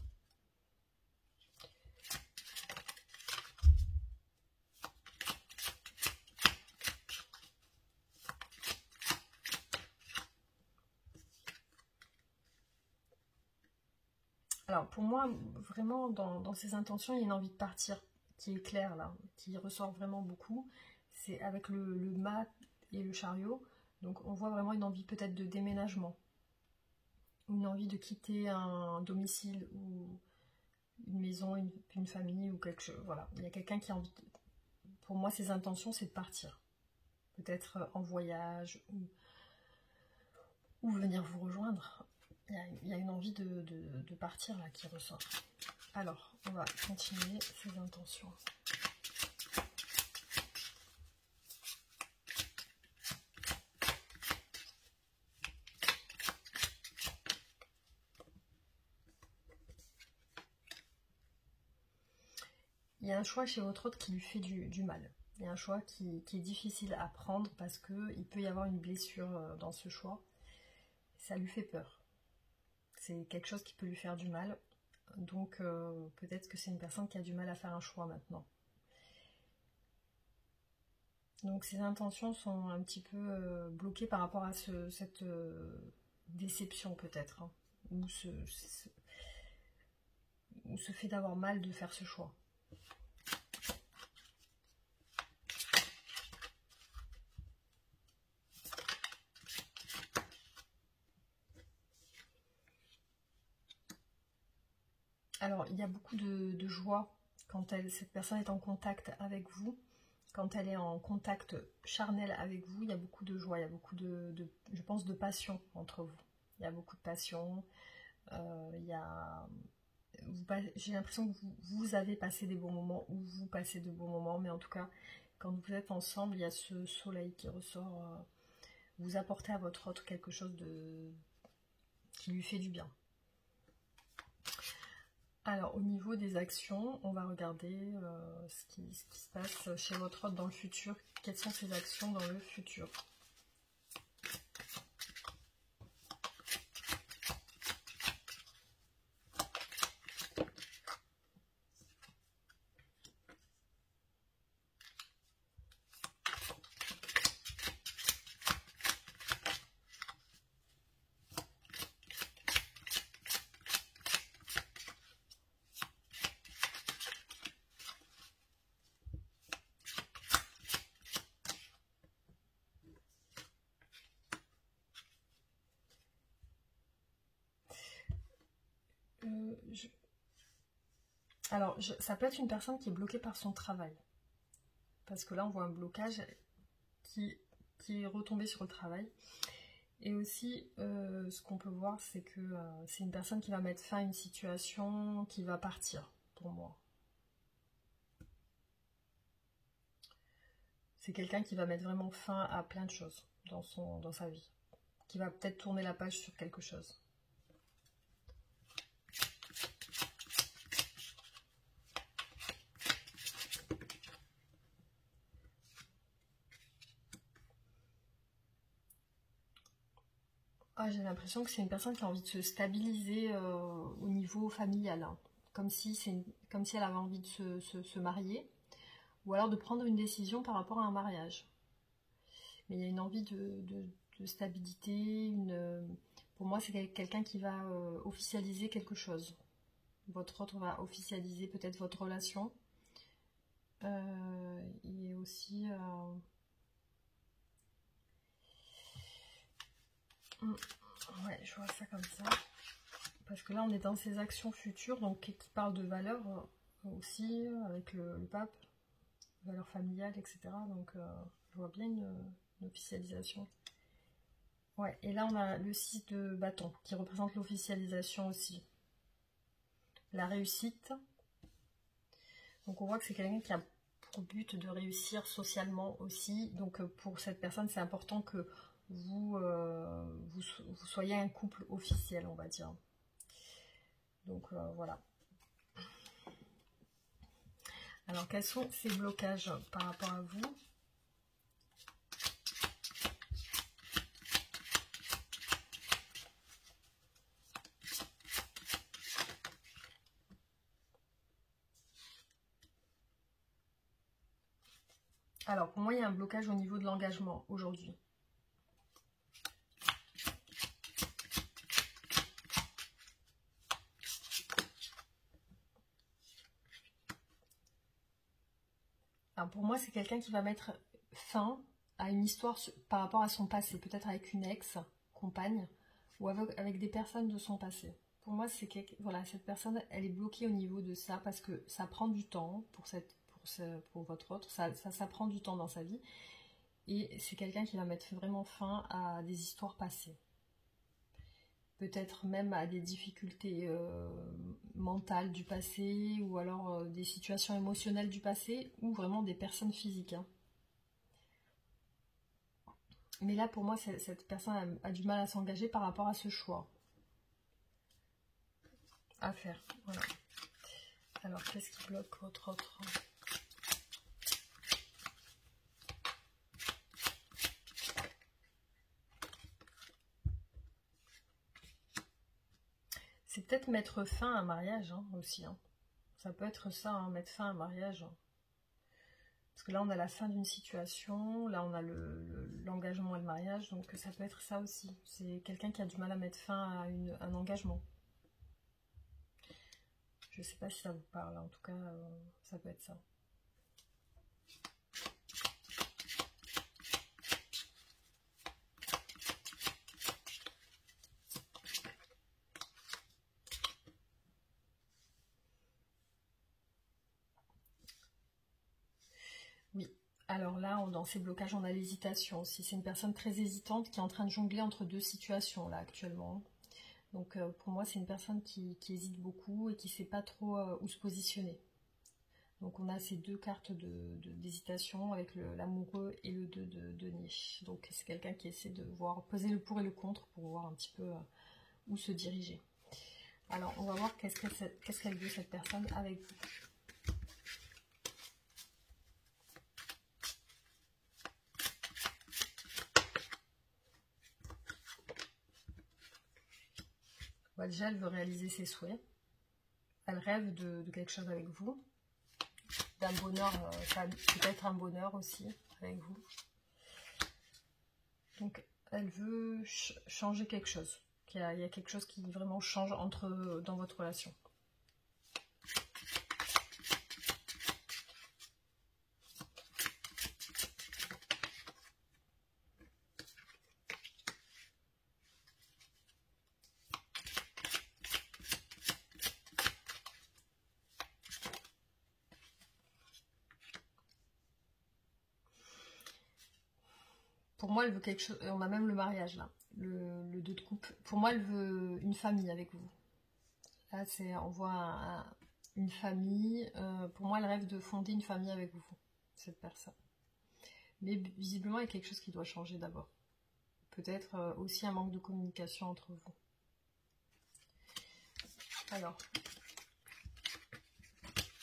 Alors pour moi, vraiment dans ses intentions, il y a une envie de partir qui est claire là, qui ressort vraiment beaucoup. C'est avec le mât et le chariot. Donc on voit vraiment une envie peut-être de déménagement. Une envie de quitter un domicile ou une maison, une famille ou quelque chose. Voilà, il y a quelqu'un qui a envie pour moi, ses intentions, c'est de partir. Peut-être en voyage ou venir vous rejoindre. Il y a une envie de partir là qui ressort. Alors, on va continuer ses intentions. Il y a un choix chez votre autre qui lui fait du mal. Il y a un choix qui est difficile à prendre parce qu'il peut y avoir une blessure dans ce choix. Ça lui fait peur. C'est quelque chose qui peut lui faire du mal. Donc peut-être que c'est une personne qui a du mal à faire un choix maintenant. Donc ses intentions sont un petit peu bloquées par rapport à cette déception peut-être. Hein, ou ce fait d'avoir mal de faire ce choix. Alors, il y a beaucoup de joie quand cette personne est en contact avec vous. quand elle est en contact charnel avec vous, il y a beaucoup de joie, il y a beaucoup je pense, de passion entre vous. Il y a beaucoup de passion, il y a... J'ai l'impression que vous avez passé des bons moments, ou vous passez de bons moments, mais en tout cas, quand vous êtes ensemble, il y a ce soleil qui ressort, vous apportez à votre autre quelque chose qui lui fait du bien. Alors, au niveau des actions, on va regarder ce qui se passe chez votre autre dans le futur. Quelles sont ses actions dans le futur? Alors, ça peut être une personne qui est bloquée par son travail. Parce que là, on voit un blocage qui est retombé sur le travail. Et aussi, ce qu'on peut voir, c'est que c'est une personne qui va mettre fin à une situation, qui va partir, pour moi. C'est quelqu'un qui va mettre vraiment fin à plein de choses dans sa vie. Qui va peut-être tourner la page sur quelque chose. Ah, j'ai l'impression que c'est une personne qui a envie de se stabiliser au niveau familial. Hein. Comme si elle avait envie de se marier. Ou alors de prendre une décision par rapport à un mariage. Mais il y a une envie de stabilité. Pour moi, c'est quelqu'un qui va officialiser quelque chose. Votre autre va officialiser peut-être votre relation. Et aussi... Ouais, je vois ça comme ça. Parce que là, on est dans ces actions futures, donc qui parlent de valeurs aussi, avec le pape, valeurs familiales, etc. Donc, je vois bien une officialisation. Ouais, et là, on a le 6 de bâton, qui représente l'officialisation aussi. La réussite. Donc, on voit que c'est quelqu'un qui a pour but de réussir socialement aussi. Donc, pour cette personne, c'est important que vous soyez un couple officiel, on va dire. Donc voilà. Alors quels sont ces blocages par rapport à vous? Alors pour moi il y a un blocage au niveau de l'engagement aujourd'hui. Alors pour moi c'est quelqu'un qui va mettre fin à une histoire par rapport à son passé, peut-être avec une ex-compagne ou avec des personnes de son passé. Pour moi c'est voilà, cette personne elle est bloquée au niveau de ça parce que ça prend du temps pour votre autre, ça prend du temps dans sa vie et c'est quelqu'un qui va mettre vraiment fin à des histoires passées. Peut-être même à des difficultés mentales du passé ou alors des situations émotionnelles du passé ou vraiment des personnes physiques. Hein. Mais là, pour moi, cette personne a du mal à s'engager par rapport à ce choix à faire. Voilà. Alors, qu'est-ce qui bloque votre autre? C'est peut-être mettre fin à un mariage hein, aussi. Hein. Ça peut être ça, hein, mettre fin à un mariage. Parce que là, on a la fin d'une situation, là, on a l'engagement et le mariage, donc ça peut être ça aussi. C'est quelqu'un qui a du mal à mettre fin à un engagement. Je ne sais pas si ça vous parle, en tout cas, ça peut être ça. Oui, Alors là, dans ces blocages, on a l'hésitation aussi. C'est une personne très hésitante qui est en train de jongler entre deux situations là actuellement. Donc pour moi, c'est une personne qui hésite beaucoup et qui ne sait pas trop où se positionner. Donc on a ces deux cartes d'hésitation avec l'amoureux et le 2 de denier. Donc c'est quelqu'un qui essaie de voir, peser le pour et le contre pour voir un petit peu où se diriger. Alors on va voir qu'est-ce qu'elle veut cette personne avec vous. Déjà, elle veut réaliser ses souhaits. Elle rêve de quelque chose avec vous. D'un bonheur, peut-être un bonheur aussi avec vous. Donc, elle veut changer quelque chose. Il y a quelque chose qui vraiment change dans votre relation. Pour moi, elle veut quelque chose. On a même le mariage là, le 2 de coupe. Pour moi, elle veut une famille avec vous. Là, on voit une famille. Pour moi, elle rêve de fonder une famille avec vous, cette personne. Mais visiblement, il y a quelque chose qui doit changer d'abord. Peut-être aussi un manque de communication entre vous. Alors,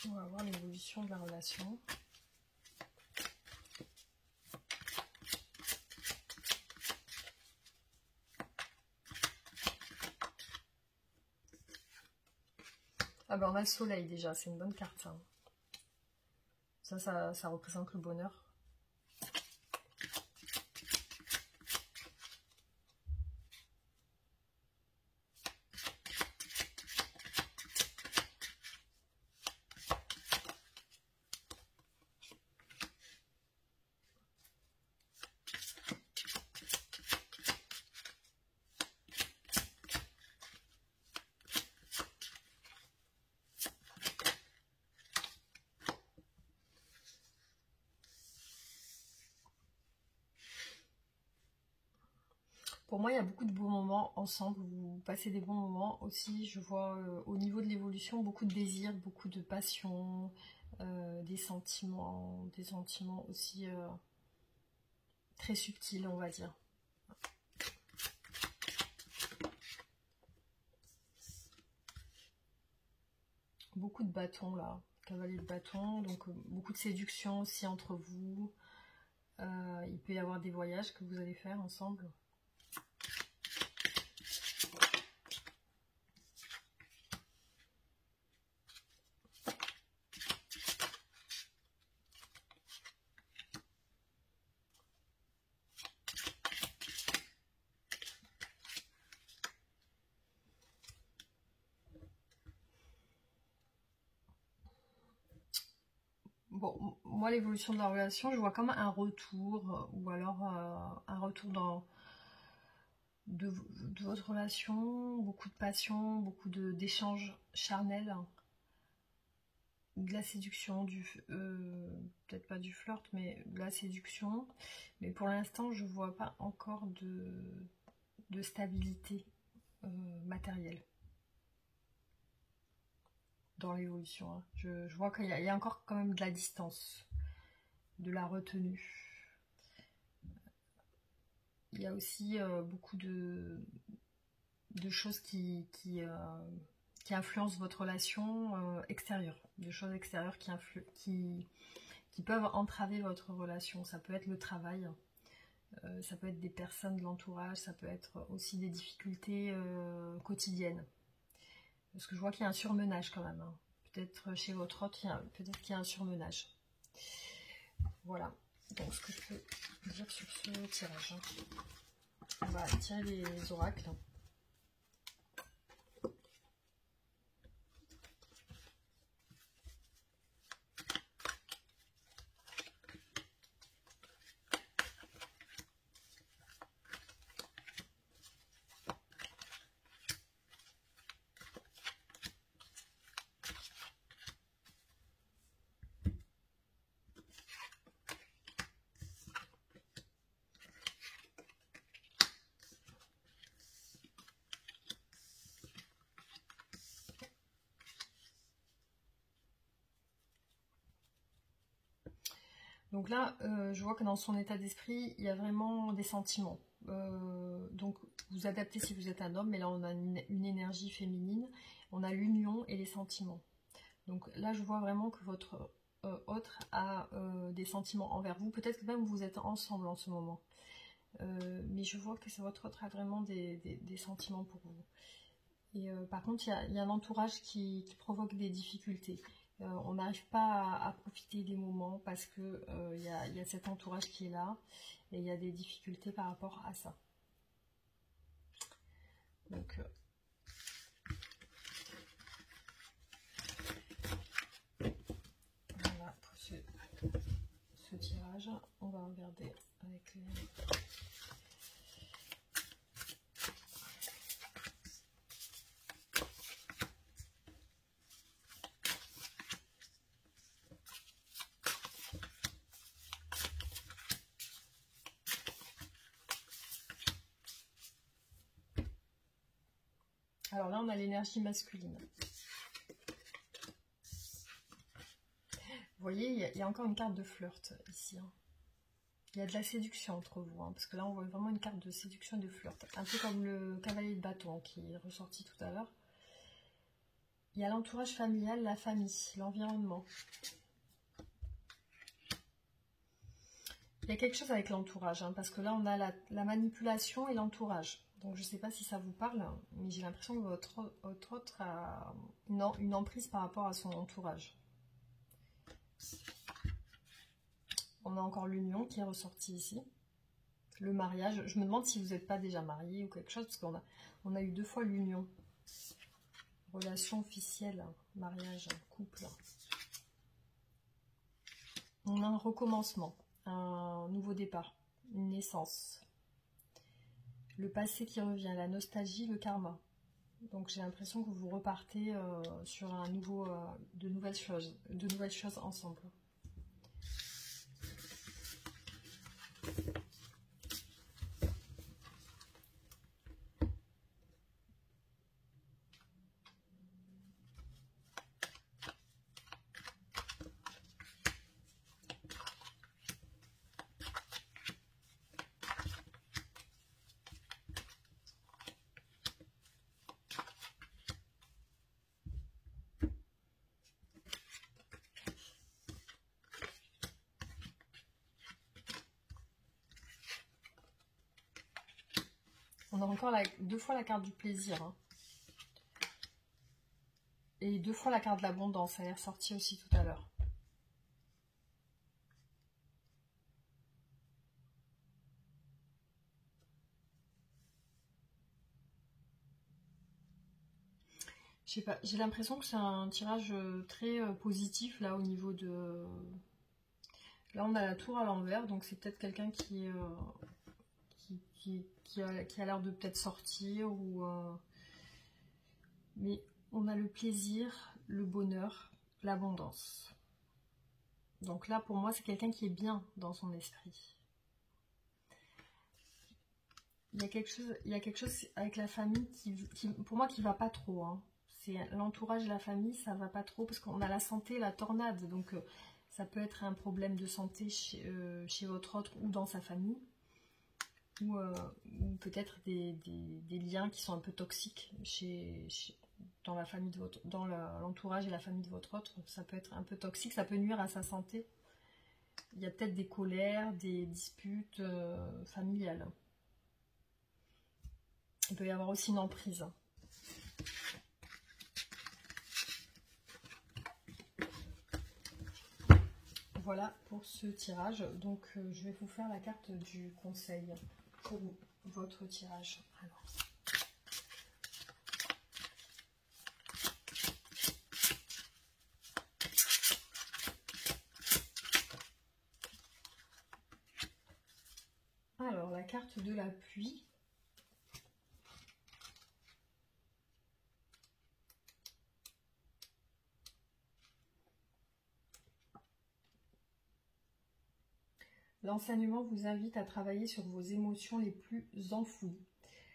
on va voir l'évolution de la relation. Ah ben on a le soleil déjà, c'est une bonne carte ça. Ça représente le bonheur. Pour moi, il y a beaucoup de beaux moments ensemble, vous passez des bons moments aussi. Je vois au niveau de l'évolution beaucoup de désirs, beaucoup de passion, des sentiments aussi très subtils, on va dire. Beaucoup de bâtons là, cavalier de bâtons, donc beaucoup de séduction aussi entre vous. Il peut y avoir des voyages que vous allez faire ensemble. Bon, moi l'évolution de la relation, je vois comme un retour, ou alors un retour de votre relation, beaucoup de passion, beaucoup d'échanges charnels, de la séduction, peut-être pas du flirt, mais de la séduction. Mais pour l'instant, je vois pas encore de stabilité matérielle dans l'évolution. Hein. Je vois qu'il y a encore quand même de la distance, de la retenue. Il y a aussi beaucoup de choses qui influencent votre relation extérieure, de choses extérieures qui peuvent entraver votre relation. Ça peut être le travail, ça peut être des personnes de l'entourage, ça peut être aussi des difficultés quotidiennes. Parce que je vois qu'il y a un surmenage quand même. Hein. Peut-être chez votre autre, peut-être qu'il y a un surmenage. Voilà. Donc ce que je peux dire sur ce tirage. Hein. On va tirer les oracles. Donc là, je vois que dans son état d'esprit, il y a vraiment des sentiments. Donc vous adaptez si vous êtes un homme, mais là on a une énergie féminine, on a l'union et les sentiments. Donc là je vois vraiment que votre autre a des sentiments envers vous, peut-être que même vous êtes ensemble en ce moment. Mais je vois que votre autre a vraiment des sentiments pour vous. Et par contre, il y a un entourage qui provoque des difficultés. On n'arrive pas à profiter des moments parce que il y a cet entourage qui est là et il y a des difficultés par rapport à ça. Donc voilà pour ce tirage. On va regarder avec les... Alors là, on a l'énergie masculine. Vous voyez, il y a encore une carte de flirt ici. Hein. Il y a de la séduction entre vous, hein, parce que là, on voit vraiment une carte de séduction et de flirt. Un peu comme le cavalier de bâton qui est ressorti tout à l'heure. Il y a l'entourage familial, la famille, l'environnement. Il y a quelque chose avec l'entourage, hein, parce que là, on a la manipulation et l'entourage. Donc, je ne sais pas si ça vous parle, mais j'ai l'impression que votre autre a une emprise par rapport à son entourage. On a encore l'union qui est ressortie ici. Le mariage. Je me demande si vous n'êtes pas déjà marié ou quelque chose, parce qu'on a eu 2 fois l'union. Relation officielle, mariage, couple. On a un recommencement, un nouveau départ, une naissance. Le passé qui revient, la nostalgie, le karma. Donc j'ai l'impression que vous repartez sur un nouveau, de nouvelles choses ensemble. On a encore 2 fois la carte du plaisir. Hein. Et 2 fois la carte de l'abondance. Elle est ressortie aussi tout à l'heure. Je sais pas, j'ai l'impression que c'est un tirage très positif là au niveau de... Là on a la tour à l'envers, donc c'est peut-être quelqu'un qui a l'air de peut-être sortir ou... Mais on a le plaisir, le bonheur, l'abondance. Donc là pour moi c'est quelqu'un qui est bien dans son esprit. Il y a quelque chose avec la famille qui pour moi qui va pas trop. Hein. C'est l'entourage de la famille, ça va pas trop parce qu'on a la santé, la tornade. Donc ça peut être un problème de santé chez votre autre ou dans sa famille. Ou peut-être des liens qui sont un peu toxiques dans la famille de votre, dans l'entourage et la famille de votre autre. Ça peut être un peu toxique, ça peut nuire à sa santé. Il y a peut-être des colères, des disputes familiales. Il peut y avoir aussi une emprise. Voilà pour ce tirage. Donc je vais vous faire la carte du conseil pour votre tirage. Alors la carte de la pluie. L'enseignement vous invite à travailler sur vos émotions les plus enfouies.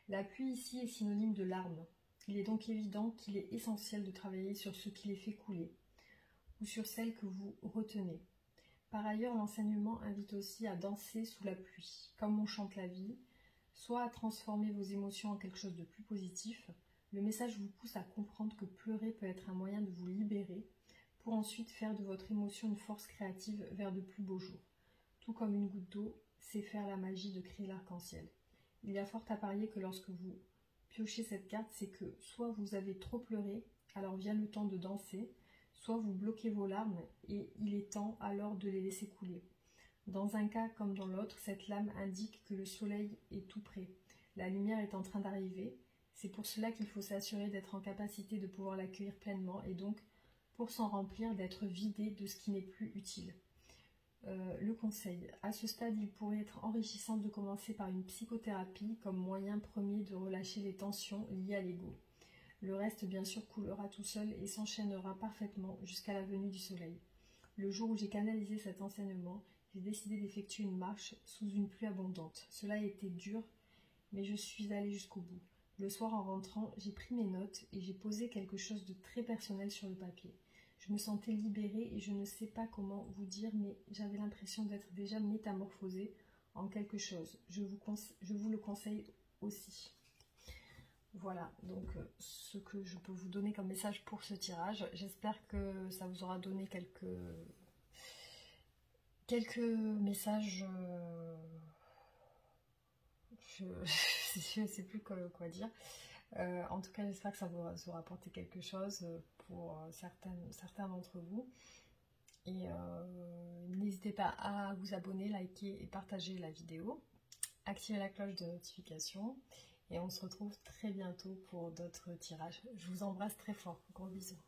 La pluie ici est synonyme de larmes. Il est donc évident qu'il est essentiel de travailler sur ce qui les fait couler ou sur celles que vous retenez. Par ailleurs, l'enseignement invite aussi à danser sous la pluie, comme on chante la vie, soit à transformer vos émotions en quelque chose de plus positif. Le message vous pousse à comprendre que pleurer peut être un moyen de vous libérer, pour ensuite faire de votre émotion une force créative vers de plus beaux jours. Tout comme une goutte d'eau sait faire la magie de créer l'arc-en-ciel. Il y a fort à parier que lorsque vous piochez cette carte, c'est que soit vous avez trop pleuré, alors vient le temps de danser, soit vous bloquez vos larmes et il est temps alors de les laisser couler. Dans un cas comme dans l'autre, cette lame indique que le soleil est tout près. La lumière est en train d'arriver. C'est pour cela qu'il faut s'assurer d'être en capacité de pouvoir l'accueillir pleinement et donc, pour s'en remplir, d'être vidé de ce qui n'est plus utile. Le conseil. À ce stade, il pourrait être enrichissant de commencer par une psychothérapie comme moyen premier de relâcher les tensions liées à l'ego. Le reste, bien sûr, coulera tout seul et s'enchaînera parfaitement jusqu'à la venue du soleil. Le jour où j'ai canalisé cet enseignement, j'ai décidé d'effectuer une marche sous une pluie abondante. Cela a été dur, mais je suis allée jusqu'au bout. Le soir, en rentrant, j'ai pris mes notes et j'ai posé quelque chose de très personnel sur le papier. Je me sentais libérée et je ne sais pas comment vous dire, mais j'avais l'impression d'être déjà métamorphosée en quelque chose. Je vous le conseille aussi. Voilà, donc ce que je peux vous donner comme message pour ce tirage. J'espère que ça vous aura donné quelques messages. Je ne sais plus quoi dire. En tout cas, j'espère que ça vous aura apporté quelque chose pour certains d'entre vous. Et n'hésitez pas à vous abonner, liker et partager la vidéo. Activez la cloche de notification. Et on se retrouve très bientôt pour d'autres tirages. Je vous embrasse très fort. Gros bisous.